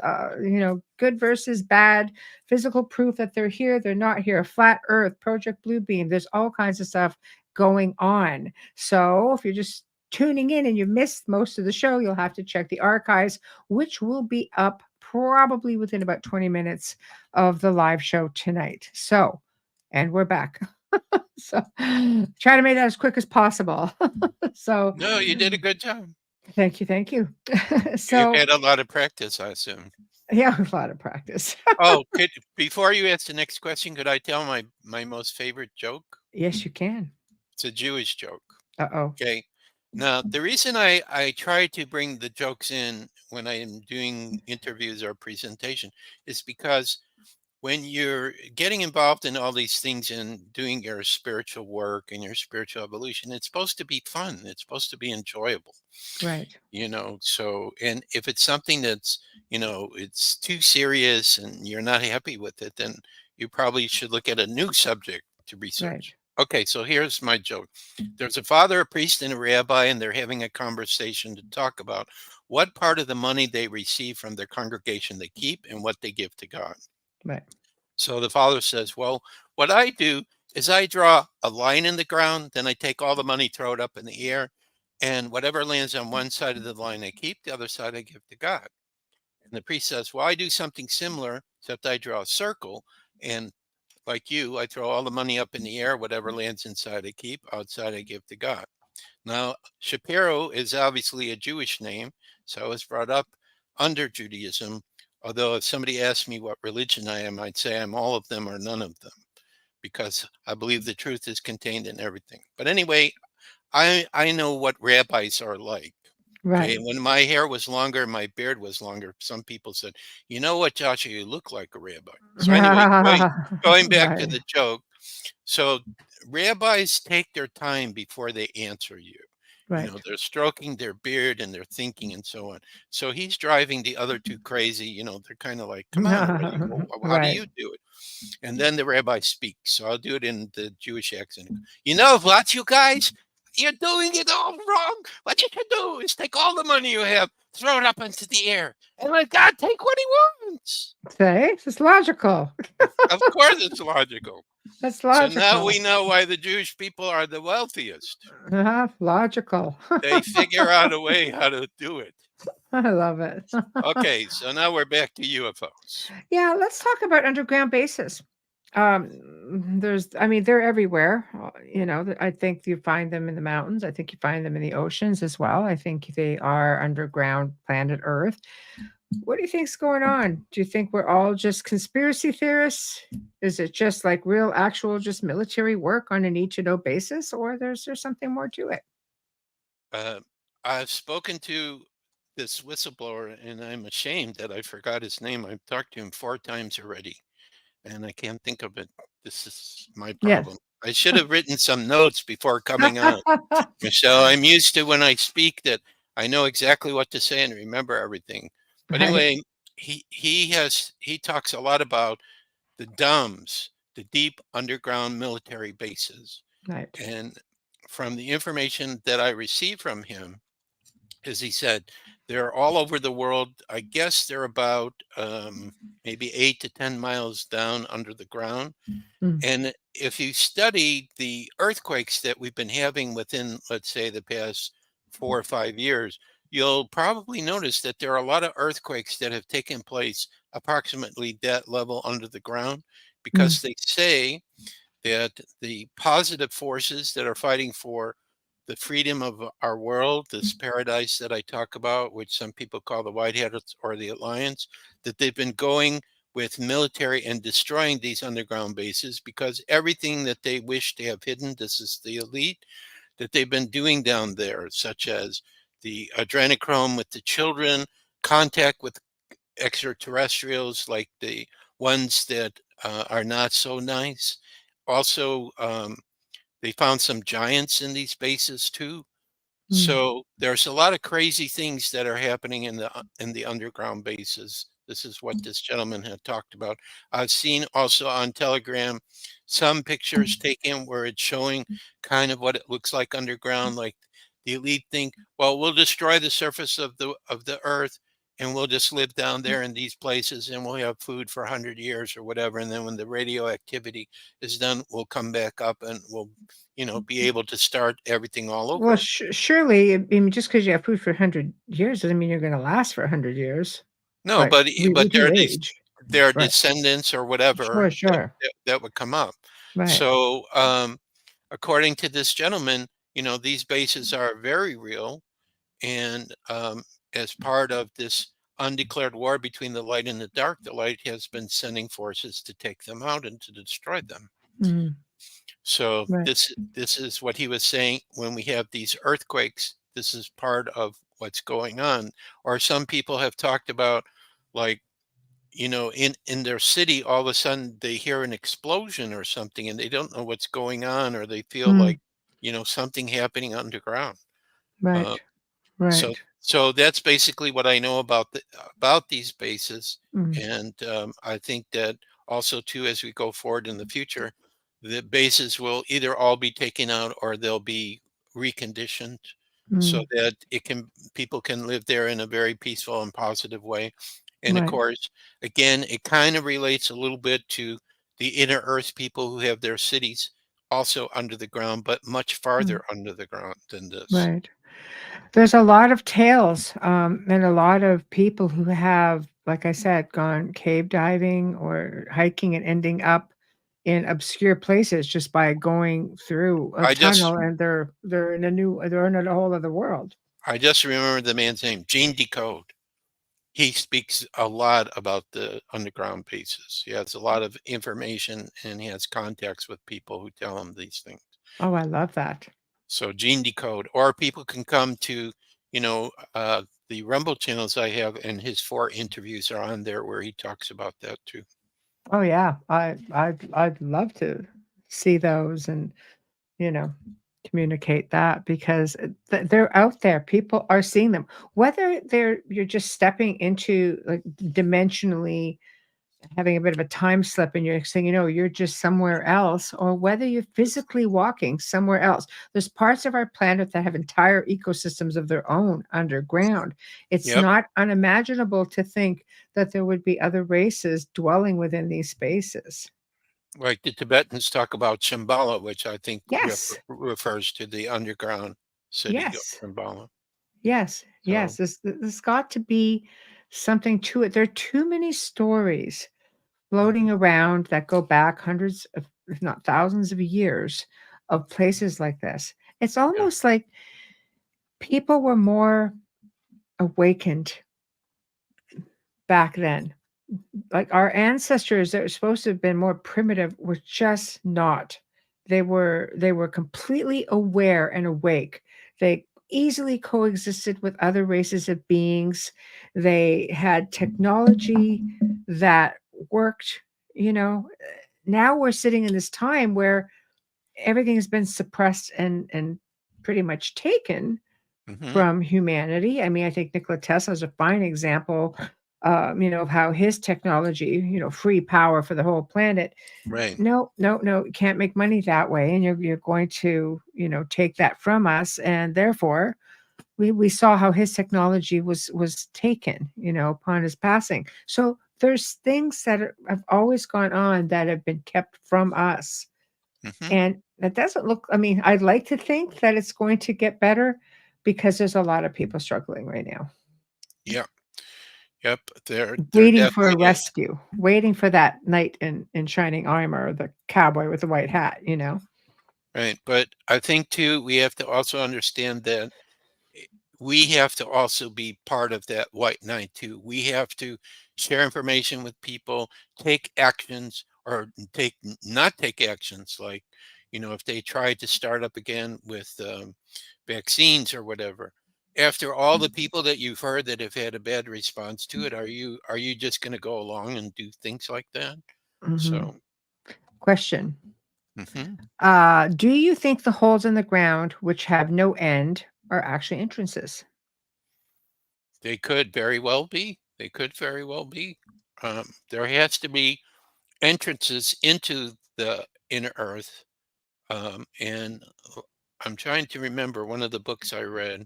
good versus bad, physical proof that they're here, they're not here, flat Earth, Project Bluebeam. There's all kinds of stuff going on. So if you're just tuning in and you missed most of the show, you'll have to check the archives, which will be up probably within about 20 minutes of the live show tonight. So, and we're back. So, try to make that as quick as possible. So, No, you did a good job. thank you, thank you. You've So, had a lot of practice, I assume. yeah, a lot of practice. Oh, before you ask the next question, could I tell my most favorite joke? Yes, you can. It's a Jewish joke. Uh-oh. Okay. Now, the reason I try to bring the jokes in when I am doing interviews or presentation is because when you're getting involved in all these things and doing your spiritual work and your spiritual evolution, it's supposed to be fun. It's supposed to be enjoyable, Right, so, and if it's something that's, it's too serious and you're not happy with it, then you probably should look at a new subject to right. research. Okay, so here's my joke. There's a father, a priest, and a rabbi, and they're having a conversation to talk about what part of the money they receive from their congregation they keep and what they give to God. Right. So the father says, well, what I do is I draw a line in the ground, then I take all the money, throw it up in the air, and whatever lands on one side of the line I keep, the other side I give to God. And the priest says, well, I do something similar, except I draw a circle, and like you, I throw all the money up in the air, whatever lands inside I keep, outside I give to God. Now, Shapiro is obviously a Jewish name, so I was brought up under Judaism. Although if somebody asked me what religion I am, I'd say I'm all of them or none of them, because I believe the truth is contained in everything. But anyway, I know what rabbis are like. Right. Okay, when my hair was longer, my beard was longer. Some people said, "You know what, Joshua, you look like a rabbi." So anyway, going back to Right, the joke, so rabbis take their time before they answer you. right. They're stroking their beard and they're thinking and so on. So he's driving the other two crazy. They're kind of like, come on already. Well, how do Right. you do it? And then the rabbi speaks. So I'll do it in the Jewish accent. You know what, you guys? You're doing it all wrong. What you should do is take all the money you have, throw it up into the air, and let God take what he wants. Say, it's logical. Of course, it's logical. That's So now logical. we know why the Jewish people are the wealthiest. Logical. They figure out a way how to do it. I love it. Okay, so now we're back to UFOs. Yeah, let's talk about underground bases. I mean, they're everywhere. I think you find them in the mountains. I think you find them in the oceans as well. I think they are underground planet Earth. What do you think's going on? Do you think we're all just conspiracy theorists? Is it just like real, actual, just military work on a need to know basis, or there's something more to it? Uh, I've spoken to this whistleblower, and I'm ashamed that I forgot his name. I've talked to him 4 times already, and I can't think of it. This is my Yes. problem. I should have written some notes before coming on. Michelle, I'm used to when I speak that I know exactly what to say and remember everything. But Right. anyway, he talks a lot about the DUMBs, the deep underground military bases. Right. And from the information that I received from him, as he said, they're all over the world. I guess they're about maybe 8 to 10 miles down under the ground. Mm, And if you study the earthquakes that we've been having within, let's say, the past 4 or 5 years, you'll probably notice that there are a lot of earthquakes that have taken place approximately that level under the ground, mm, because they say that the positive forces that are fighting for the freedom of our world, this paradise that I talk about, which some people call the Whiteheads or the Alliance, that they've been going with military and destroying these underground bases because everything that they wish to have hidden, this is the elite, that they've been doing down there, such as the adrenochrome with the children, contact with extraterrestrials like the ones that are not so nice. Also, they found some giants in these bases too. mm, So there's a lot of crazy things that are happening in the underground bases. This is what this gentleman had talked about. I've seen also on Telegram some pictures taken where it's showing kind of what it looks like underground. Like the elite think, well, we'll destroy the surface of the earth and we'll just live down there in these places and we'll have food for 100 years or whatever. And then when the radioactivity is done, we'll come back up and we'll be able to start everything all Well, over. surely, I mean, just because you have food for 100 years doesn't mean you're going to last for 100 years. No, but we but do age. there are Right. descendants or whatever Sure, sure. that would come up. Right. So, according to this gentleman, these bases are very real, and as part of this undeclared war between the light and the dark, the light has been sending forces to take them out and to destroy them. Mm, So right. this is what he was saying. When we have these earthquakes, this is part of what's going on. Or some people have talked about, like, in their city, all of a sudden they hear an explosion or something, and they don't know what's going on, or they feel Mm, like something happening underground. Uh, right. so Right. so that's basically what I know about these bases, Mm, and I think that also too, as we go forward in the future, the bases will either all be taken out or they'll be reconditioned so mm, that people can live there in a very peaceful and positive way. And of right. course, again, it kind of relates a little bit to the inner Earth people who have their cities also under the ground, but much Mm, farther under the ground than this. right. There's a lot of tales, and a lot of people who have, like I said, gone cave diving or hiking and ending up in obscure places just by going through a I just tunnel, and they're in a whole other world. I just remember the man's name, Gene Decode. He speaks a lot about the underground bases. He has a lot of information and he has contacts with people who tell him these things. Oh, I love that. So Gene Decode, or people can come to, the Rumble channels I have, and his 4 interviews are on there where he talks about that too. Oh, yeah. I'd love to see those and, you know, communicate that because they're out there. People are seeing them. Whether you're just stepping into like dimensionally having a bit of a time slip and you're saying, you're just somewhere else, or whether you're physically walking somewhere else. There's parts of our planet that have entire ecosystems of their own underground. It's Yep. not unimaginable to think that there would be other races dwelling within these spaces. Like the Tibetans talk about Shambhala, which I think Yes. refers to the underground city of Yes. Shambhala. Yes. So, Yes. There's got to be something to it. There are too many stories floating mhm, around that go back hundreds of, if not thousands of years of places like this. It's yeah. almost like people were more awakened back then. Like our ancestors that were supposed to have been more primitive were just not. They were completely aware and awake. They easily coexisted with other races of beings. They had technology that worked, you know. Now we're sitting in this time where everything has been suppressed and pretty much taken Hmm. from humanity. I mean, I think Nikola Tesla is a fine example, of how his technology, free power for the whole planet. Right. No, no, no, you can't make money that way, and you're going to, take that from us, and therefore, we saw how his technology was taken, upon his passing. So there's things that have always gone on that have been kept from us, Hmm. and that doesn't look. I mean, I'd like to think that it's going to get better because there's a lot of people struggling right now, Yeah. Yep. There waiting for a definitely is. rescue, waiting for that knight in shining armor, the cowboy with the white hat. Right. But I think too, we have to also understand that i- we have to also be part of that white knight too. We have to share information with people, take actions, or not take actions, like, if they try to start up again with vaccines or whatever. After all the people that you've heard that have had a bad response to it, are you just going to go along and do things like that? Mhm. So, Question: mhm. Do you think the holes in the ground, which have no end, are actually entrances? They could very well be. They could very well be. There has to be entrances into the inner earth. And I'm trying to remember, one of the books I read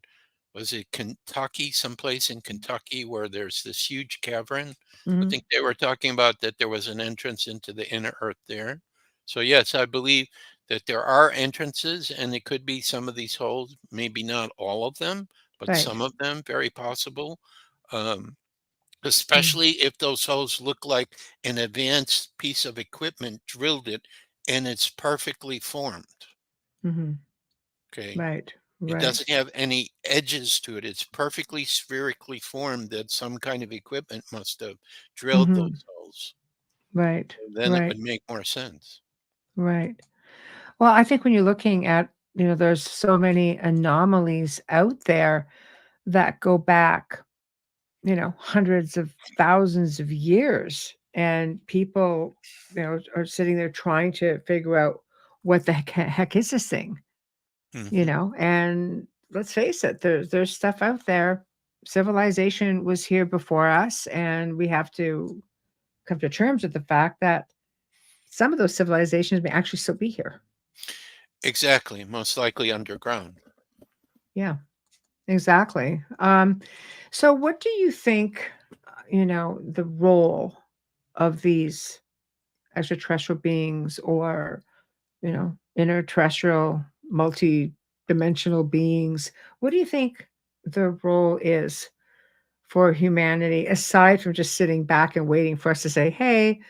was it Kentucky, someplace in Kentucky where there's this huge cavern. I Mhm. think they were talking about that there was an entrance into the inner earth there. So yes, I believe that there are entrances, and it could be some of these holes, maybe not all of them, but Right. some of them, very possible. Um, especially if those holes look like an advanced piece of equipment drilled it and it's perfectly formed. Mm-hmm. Okay. Right. It Right. doesn't have any edges to it. It's perfectly spherically formed that some kind of equipment must have drilled Mm-hmm. those holes. Right. Then it Right. would make more sense. Right. Well, I think when you're looking at, there's so many anomalies out there that go back, hundreds of thousands of years, and people, are sitting there trying to figure out what the heck is this thing, Hmm. and let's face it, there's stuff out there. Civilization was here before us, and we have to come to terms with the fact that some of those civilizations may actually still be here. Exactly. Most likely underground. Yeah. Exactly. So what do you think, the role of these extraterrestrial beings, or, interterrestrial, multi-dimensional beings? What do you think the role is for humanity, aside from just sitting back and waiting for us to say, "Hey,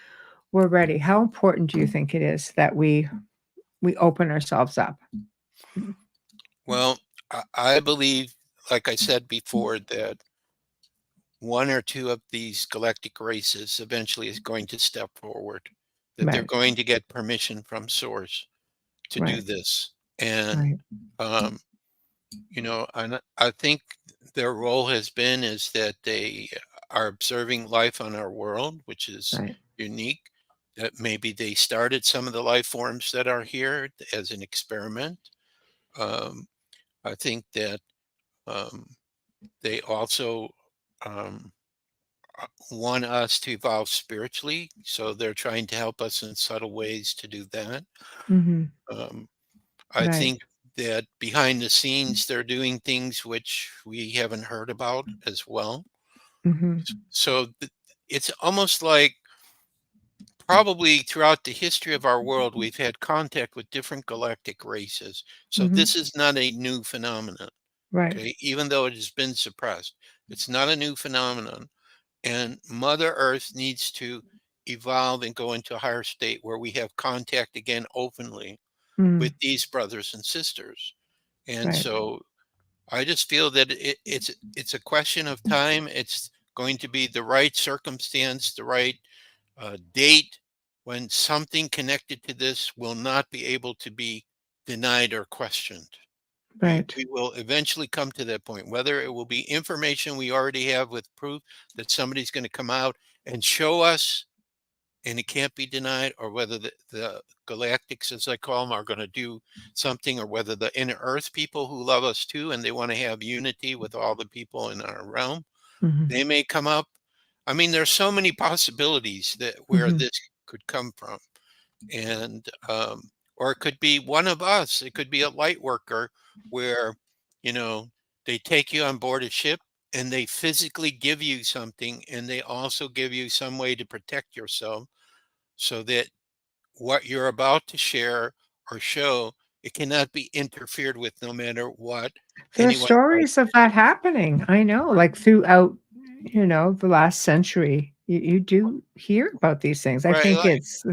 we're ready"? How important do you think it is that we open ourselves up? Well, I believe, like I said before, that one or two of these galactic races eventually is going to step forward, that they're Right, going to get permission from Source to do right, this. And, right, um, and I think their role has been is that they are observing life on our world, which is right. unique. That maybe they started some of the life forms that are here as an experiment. Um, I think that um, they also um, want us to evolve spiritually, so they're trying to help us in subtle ways to do that. Mhm. Um, I Right. think that behind the scenes, they're doing things which we haven't heard about as well. Mhm. So it's almost like probably throughout the history of our world, we've had contact with different galactic races. So Mhm. this is not a new phenomenon, Right. okay? Even though it has been suppressed, it's not a new phenomenon. And Mother Earth needs to evolve and go into a higher state where we have contact again openly with Mm. these brothers and sisters. And Right. so I just feel that it's a question of time. It's going to be the right circumstance, the right date when something connected to this will not be able to be denied or questioned. Right. We will eventually come to that point, whether it will be information we already have with proof that somebody's going to come out and show us and it can't be denied, or whether the galactics, as I call them, are going to do something, or whether the inner earth people who love us too and they want to have unity with all the people in our realm, Mhm. they may come up. I mean, there's so many possibilities that where Mhm. this could come from. And or it could be one of us. It could be a light worker where, you know, they take you on board a ship and they physically give you something, and they also give you some way to protect yourself so that what you're about to share or show, it cannot be interfered with no matter what There are anyone tries. stories of that happening. I know, like throughout, the last century. You do hear about these things. I Right, think it's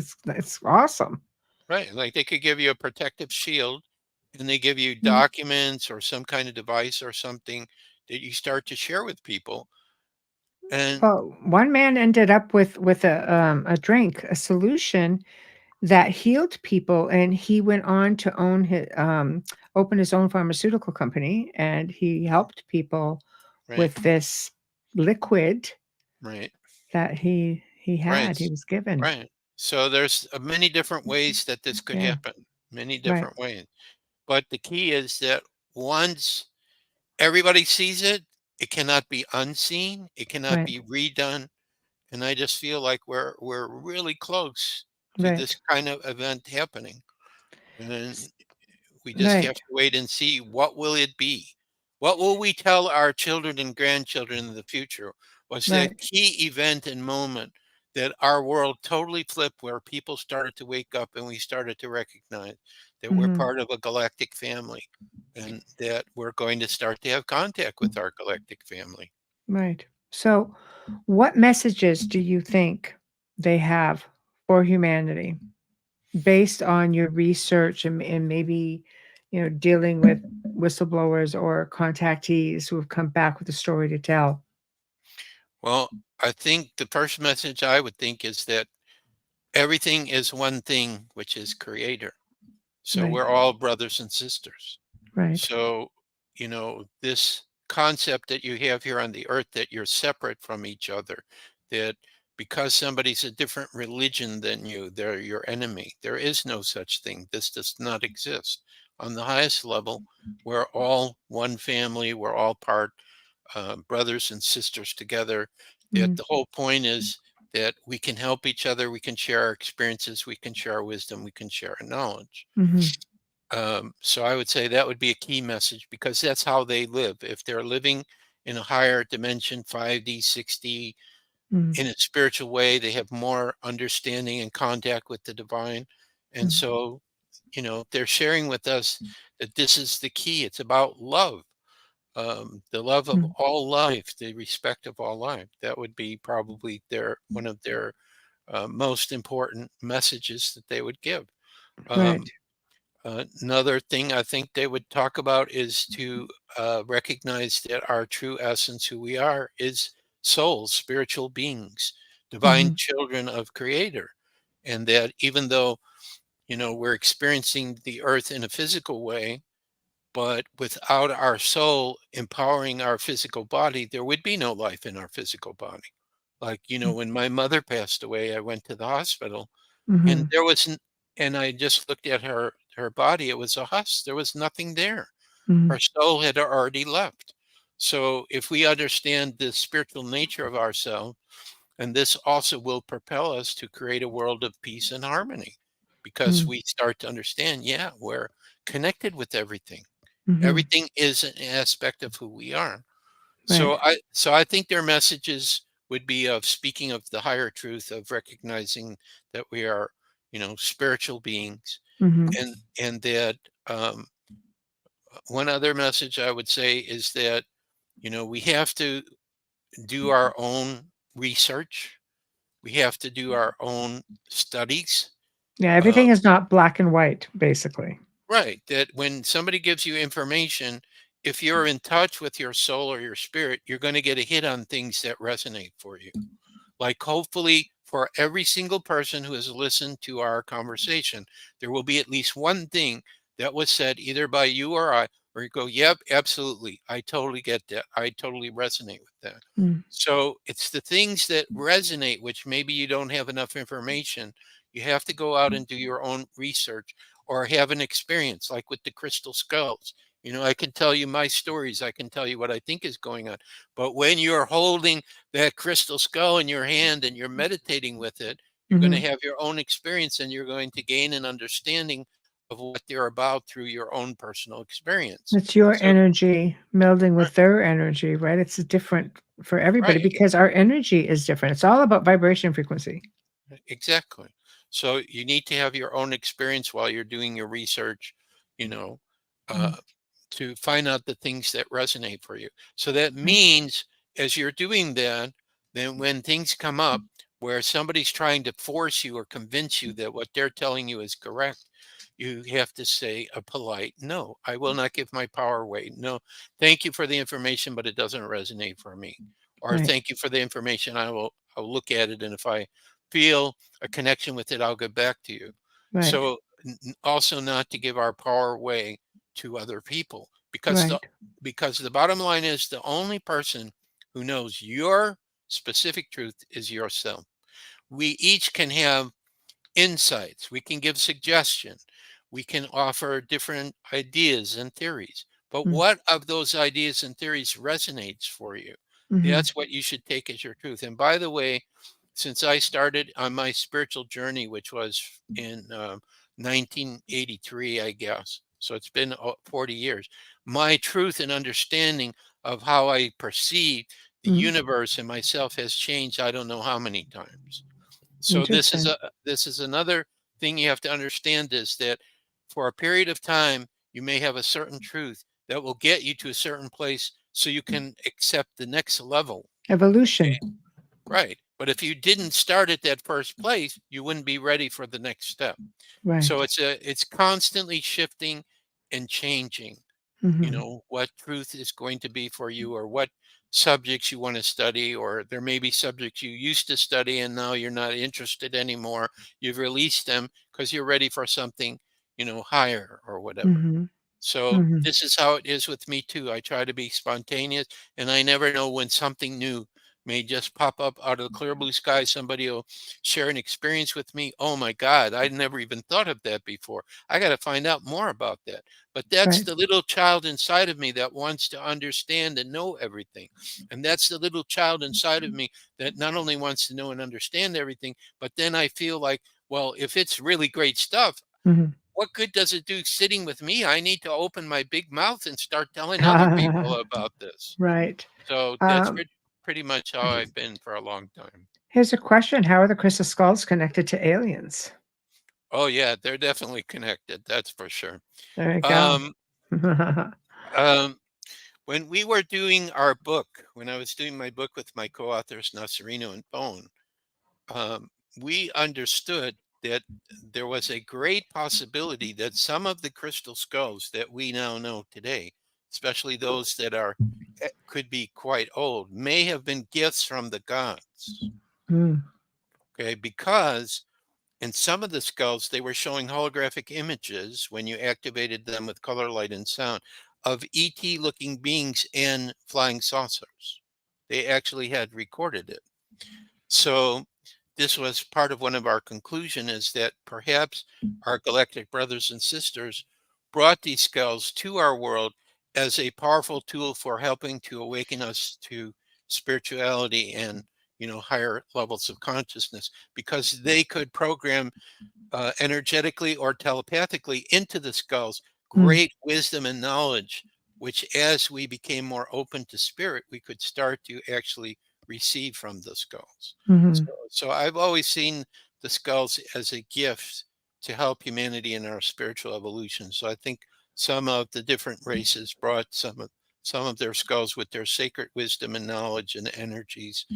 awesome. right. Like they could give you a protective shield and they give you Mm. documents or some kind of device or something that you start to share with people. And Well, one man ended up with a drink, a solution that healed people, and he went on to open his own pharmaceutical company, and he helped people right, with this liquid right, that right, he was given. right. So there's many different ways that this could Yeah, happen, many right, different ways. But the key is that once everybody sees it, it cannot be unseen, it cannot right, be redone. And I just feel like we're really close to this right, kind of event happening. And s we just have right, to wait and see what will it be. What will we tell our children and grandchildren in the future? Was that right, key event and moment that our world totally flipped, where people started to wake up and we started to recognize that we're mhm, part of a galactic family and that we're going to start to have contact with our galactic family. right. So, what messages do you think they have for humanity based on your research and maybe, dealing with whistleblowers or contactees who have come back with a story to tell? Well, I think the first message I would think is that everything is one thing, which is creator. So Right, we're all brothers and sisters. right. So, this concept that you have here on the earth that you're separate from each other, that because somebody's a different religion than you, they're your enemy. There is no such thing. This does not exist. On the highest level, we're all one family. We're all brothers and sisters together. That Mhm, the whole point is that we can help each other. We can share our experiences. We can share our wisdom. We can share our knowledge. mhm, So I would say that would be a key message because that's how they live. If they're living in a higher dimension, 5D, 6D, mhm, in a spiritual way, they have more understanding and contact with the divine. And mhm, so, they're sharing with us that this is the key. It's about love, the love of mhm. all life, the respect of all life. That would be probably one of their most important messages that they would give. Right. Um, Another thing I think they would talk about is to recognize that our true essence, who we are, is souls, spiritual beings, divine Mhm, children of Creator. And that even though, we're experiencing the earth in a physical way, but without our soul empowering our physical body, there would be no life in our physical body. Like, mm, when my mother passed away, I went to the hospital and mhm, there was n and I just looked at her body, it was a husk, there was nothing there. Her mhm, soul had already left. So, if we understand the spiritual nature of ourselves, and this also will propel us to create a world of peace and harmony, because mm, we start to understand, yeah, we're connected with everything. mhm. Everything is an aspect of who we are. Right. So I think their messages would be of speaking of the higher truth of recognizing that we are, spiritual beings, Mhm, and that one other message I would say is that we have to do our own research. We have to do our own studies. yeah, Uh, everything is not black and white, basically. right. That when somebody gives you information, if you're in touch with your soul or your spirit, you're going to get a hit on things that resonate for you. Like, hopefully, for every single person who has listened to our conversation, there will be at least one thing that was said either by you or I, where you go, yep, absolutely. I totally get that. I totally resonate with that. Mm, So it's the things that resonate, which maybe you don't have enough information. You have to go out and do your own research or have an experience, like with the crystal skulls. I can tell you my stories. I can tell you what I think is going on. But when you're holding that crystal skull in your hand and you're meditating with it, you're going to mhm. have your own experience and you're going to gain an understanding of what they're about through your own personal experience. It's your So, energy melding right, with their energy, right? It's different for everybody right, because our energy is different. It's all about vibration frequency. exactly. So you need to have your own experience while you're doing your research, you know, uh, Mm, to find out the things that resonate for you. So that right. means as you're doing that, then when things come up where somebody's trying to force you or convince you that what they're telling you is correct, you have to say a polite no. I will not give my power away. No, thank you for the information, but it doesn't resonate for me. Or Right. thank you for the information. I'll look at it, and if I feel a connection with it, I'll get back to you. Right. So also not to give our power away to other people, Right. because the bottom line is the only person who knows your specific truth is yourself. We each can have insights, we can give suggestion, we can offer different ideas and theories, but Mm, what of those ideas and theories resonates for you? mhm, That's what you should take as your truth. And by the way, since I started on my spiritual journey, which was in 1983, I guess, so it's been 40 years, my truth and understanding of how I perceive the mm. universe and myself has changed I don't know how many times. So Interesting. this is another thing you have to understand, is that for a period of time you may have a certain truth that will get you to a certain place so you can accept the next level. Evolution. Right. But if you didn't start at that first place, you wouldn't be ready for the next step. So Right. it's constantly shifting and changing, Hmm. what truth is going to be for you, or what subjects you want to study, or there may be subjects you used to study and now you're not interested anymore. You've released them because you're ready for something, higher or whatever. Hmm. So Hmm. this is how it is with me too. I try to be spontaneous, and I never know when something new may just pop up out of the clear blue sky. Somebody will share an experience with me. Oh my God, I never even thought of that before. I got to find out more about that. But that's Right. the little child inside of me that wants to understand and know everything. And that's the little child inside of me that not only wants to know and understand everything, but then I feel like, well, if it's really great stuff, Hmm. what good does it do sitting with me? I need to open my big mouth and start telling other people about this. Right. So that's Um, pretty much how I've been for a long time. Here's a question. How are the crystal skulls connected to aliens? Oh yeah, they're definitely connected. That's for sure. There you go. Um, um, when we were doing our book, when I was doing my book with my co-authors Nasserino and Bone, um, we understood that there was a great possibility that some of the crystal skulls that we now know today, especially those that are could be quite old, may have been gifts from the gods. Mm, Okay, because in some of the skulls they were showing holographic images when you activated them with color, light, and sound of ET looking beings and flying saucers. They actually had recorded it. So this was part of one of our conclusion, is that perhaps our galactic brothers and sisters brought these skulls to our world as a powerful tool for helping to awaken us to spirituality and higher levels of consciousness, because they could program energetically or telepathically into the skulls mm, great wisdom and knowledge, which as we became more open to spirit, we could start to actually receive from the skulls. mhm. So I've always seen the skulls as a gift to help humanity in our spiritual evolution. So I think some of the different races brought some of their skulls with their sacred wisdom and knowledge and energies,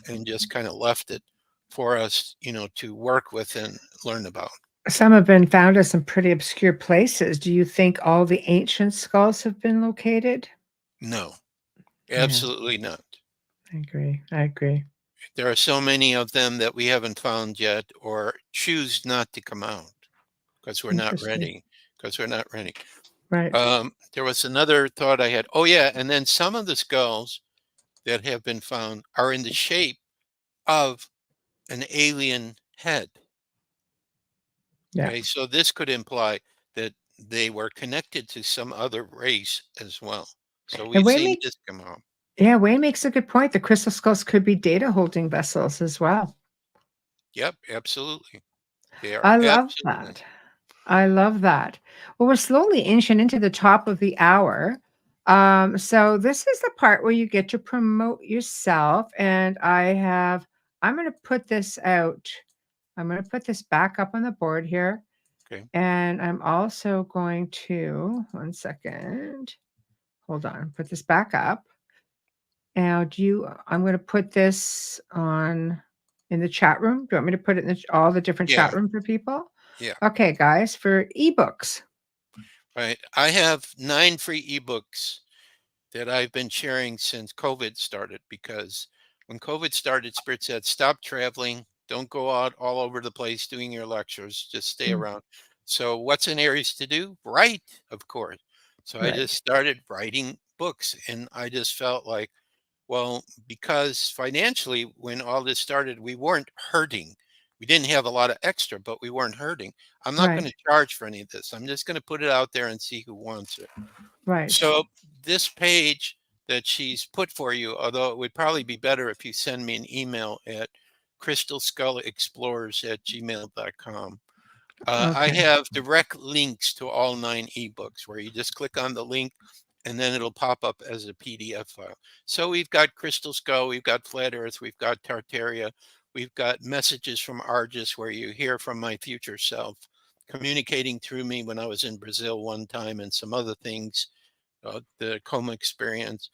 and just kind of left it for us, to work with and learn about. Some have been found in some pretty obscure places. Do you think all the ancient skulls have been located? No, Yeah, absolutely not. I agree. I agree. There are so many of them that we haven't found yet, or choose not to come out because we're not Interesting. ready. Because we're not ready. Right. There was another thought I had. Oh yeah, and then some of the skulls that have been found are in the shape of an alien head. Yeah. Okay, so this could imply that they were connected to some other race as well. So And we've Wayne seen make this come out. yeah, Wayne makes a good point. The crystal skulls could be data holding vessels as well. Yep, absolutely. They are I love absolutely. that. I love that. Well, we're slowly inching into the top of the hour. So this is the part where you get to promote yourself. And I'm going to put this out. I'm going to put this back up on the board here. Okay. And I'm also going to, one second, hold on, put this back up. Now, I'm going to put this on in the chat room. Do you want me to put it in all the different chat Yeah, rooms for people? yeah. Okay, guys, for ebooks. Right. I have 9 free ebooks that I've been sharing since COVID started, because when COVID started, Spirit said, stop traveling, don't go out all over the place doing your lectures, just stay Mm, around. So, what's in Aries to do? Write, of course. So, I just right, started writing books, and I just felt like, well, because financially, when all this started, we weren't hurting. We didn't have a lot of extra, but we weren't hurting. I'm not going right, to charge for any of this. I'm just going to put it out there and see who wants it. right. So this page that she's put for you, although it would probably be better if you send me an email at crystalskullexplorers@gmail.com. I Okay, have direct links to all 9 ebooks where you just click on the link and then it'll pop up as a PDF file. So we've got Crystal Skull, we've got Flat Earth, we've got Tartaria, we've got Messages from Argus, where you hear from my future self communicating through me when I was in Brazil one time, and some other things, the coma experience.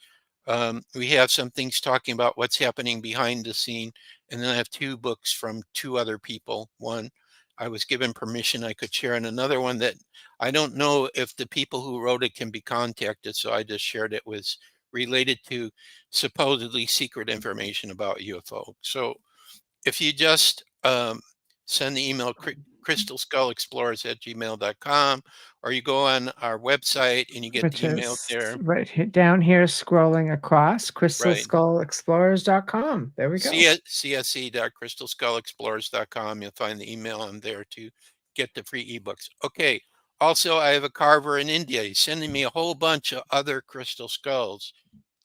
We have some things talking about what's happening behind the scene. And then I have 2 books from 2 other people. One, I was given permission I could share, and another one that I don't know if the people who wrote it can be contacted, so I just shared it, was related to supposedly secret information about UFO. So if you just send the email crystalskullexplorers@gmail.com, or you go on our website and you get Which the email is there, down here scrolling across, right? crystalskullexplorers.com. There we go. CSE.crystalskullexplorers.com. You'll find the email on there to get the free ebooks. Okay. Also, I have a carver in India. He's sending me a whole bunch of other crystal skulls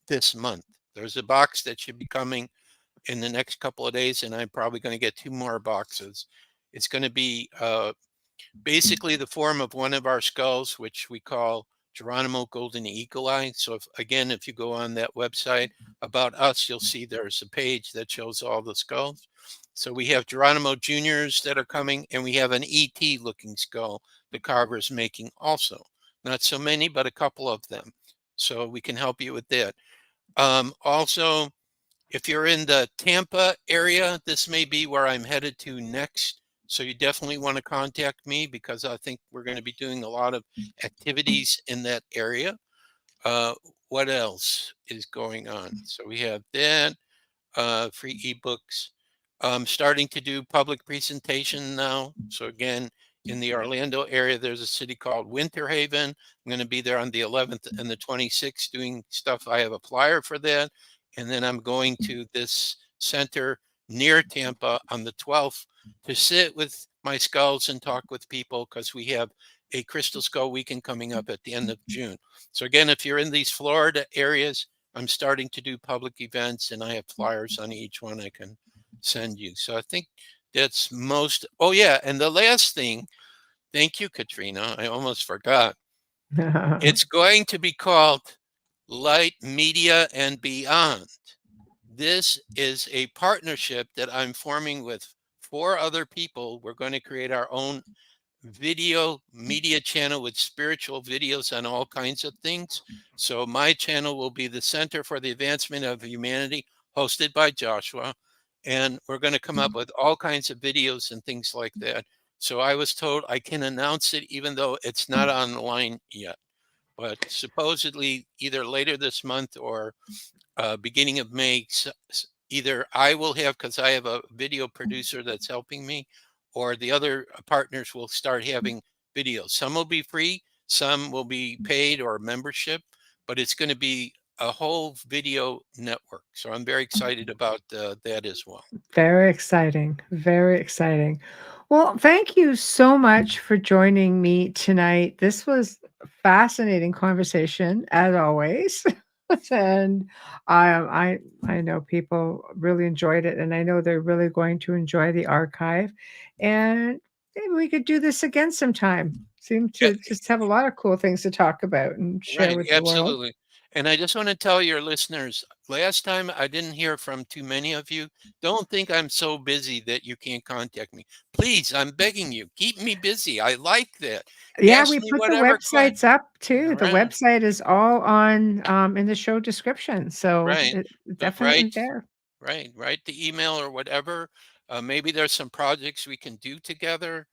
this month. There's a box that should be coming in the next couple of days, and I'm probably going to get 2 more boxes. It's going to be basically the form of one of our skulls, which we call Geronimo Golden Eagle Eye. So if you go on that website about us, you'll see there's a page that shows all the skulls. So we have Geronimo Juniors that are coming, and we have an ET looking skull the carver's making also. Not so many, but a couple of them. So we can help you with that. Also, if you're in the Tampa area, this may be where I'm headed to next. So you definitely want to contact me, because I think we're going to be doing a lot of activities in that area. What else is going on? So we have that, free ebooks. Starting to do public presentation now. So again, in the Orlando area, there's a city called Winter Haven. I'm going to be there on the 11th and the 26th doing stuff. I have a flyer for that. And then I'm going to this center near Tampa on the 12th to sit with my skulls and talk with people, because we have a Crystal Skull Weekend coming up at the end of June. So again, if you're in these Florida areas, I'm starting to do public events, and I have flyers on each one I can send you. So I think that's most. Oh yeah, and the last thing, thank you, Katrina. I almost forgot. It's going to be called Light Media and Beyond. This is a partnership that I'm forming with 4 other people. We're going to create our own video media channel with spiritual videos on all kinds of things. So my channel will be the Center for the Advancement of Humanity, hosted by Joshua. And we're going to come up with all kinds of videos and things like that. So I was told I can announce it even though it's not online yet. But supposedly either later this month or beginning of May, either I will have, because I have a video producer that's helping me, or the other partners will start having videos. Some will be free, some will be paid or membership, but it's going to be a whole video network. So I'm very excited about that as well. Very exciting. Very exciting. Well, thank you so much for joining me tonight. This was a fascinating conversation, as always. And I know people really enjoyed it, and I know they're really going to enjoy the archive. And maybe we could do this again sometime. Seem Yeah, to just have a lot of cool things to talk about and share right, with the world. absolutely. And I just want to tell your listeners, last time I didn't hear from too many of you. Don't think I'm so busy that you can't contact me. Please, I'm begging you, keep me busy. I like that. Yeah, Ask we me put the whatever question. websites up too. The Right, website is all on, in the show description, so right. it's Right, definitely there. write the email or whatever. Maybe there's some projects we can do together.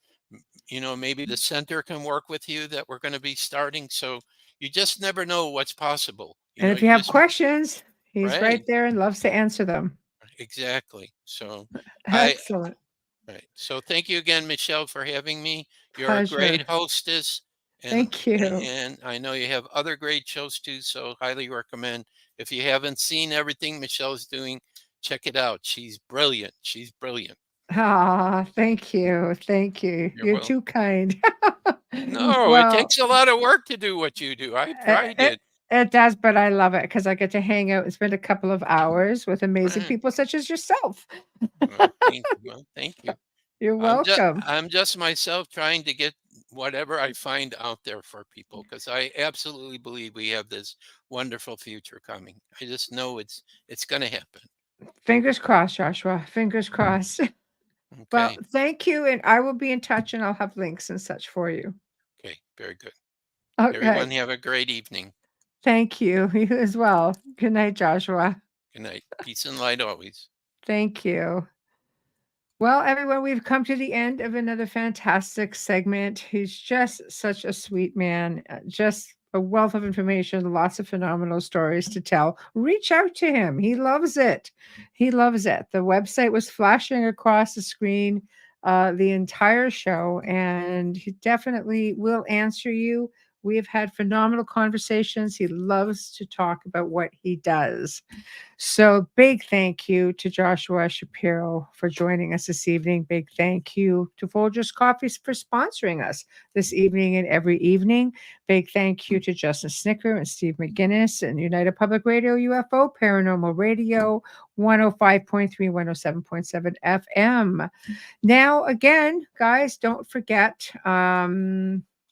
Maybe the center can work with you that we're going to be starting. So you just never know what's possible. And if you You have just, questions, he's right right, there and loves to answer them. exactly. So I, Excellent. right. So thank you again, Michelle, for having me. You're a great Pleasure. hostess. And, Thank you. and I know you have other great shows too. So highly recommend. If you haven't seen everything Michelle's doing, check it out. She's brilliant. She's brilliant. Ah, thank you. Thank you. You're You're well. too kind. No, it Well, takes a lot of work to do what you do. I've it, tried it, it. it does, but I love it because I get to hang out and spend a couple of hours with amazing Right. people such as yourself. Thank you. You're I'm just welcome. I'm just myself trying to get whatever I find out there for people, because I absolutely believe we have this wonderful future coming. I just know it's going to happen. Fingers crossed, Joshua. Fingers crossed. Well, Okay. thank you, and I will be in touch, and I'll have links and such for you. Okay. Very good. Okay. Everyone have a great evening. Thank you. You as well. Good night, Joshua. Good night. Peace and light always. Thank you. Well, everyone, we've come to the end of another fantastic segment. He's just such a sweet man, just a wealth of information, lots of phenomenal stories to tell. Reach out to him. He loves it. He loves it. The website was flashing across the screen the entire show, and he definitely will answer you. We've had phenomenal conversations. He loves to talk about what he does. So, big thank you to Joshua Shapiro for joining us this evening. Big thank you to Folgers Coffees for sponsoring us this evening and every evening. Big thank you to Justin Snicker and Steve McGinnis and United Public Radio UFO Paranormal Radio 105.3, 107.7 FM. Now, again, guys, don't forget,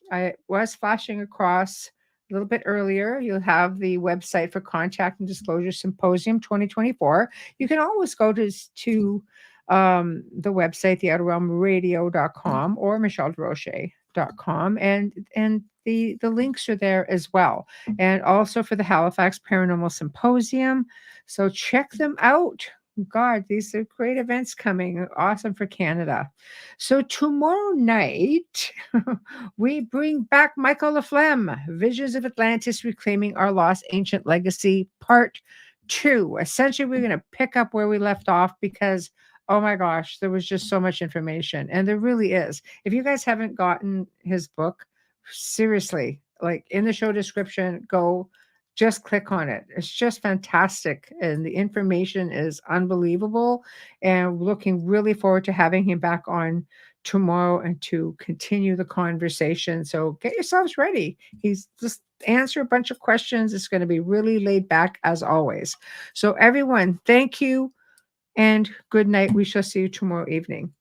I was flashing across a little bit earlier. You'll have the website for Contact and Disclosure Symposium 2024. You can always go to the website, theouterrealmradio.com or michelledesrochers.com, and the links are there as well. And also for the Halifax Paranormal Symposium. So check them out. God, these are great events coming. Awesome for Canada. So tomorrow night, we bring back Michael Laflamme, Visions of Atlantis, Reclaiming Our Lost Ancient Legacy, Part 2. Essentially, we're going to pick up where we left off because, oh my gosh, there was just so much information. And there really is. If you guys haven't gotten his book, seriously, like in the show description, go just click on it. It's just fantastic. And the information is unbelievable. And looking really forward to having him back on tomorrow and to continue the conversation. So get yourselves ready. He's just answer a bunch of questions. It's going to be really laid back as always. So everyone, thank you and good night. We shall see you tomorrow evening.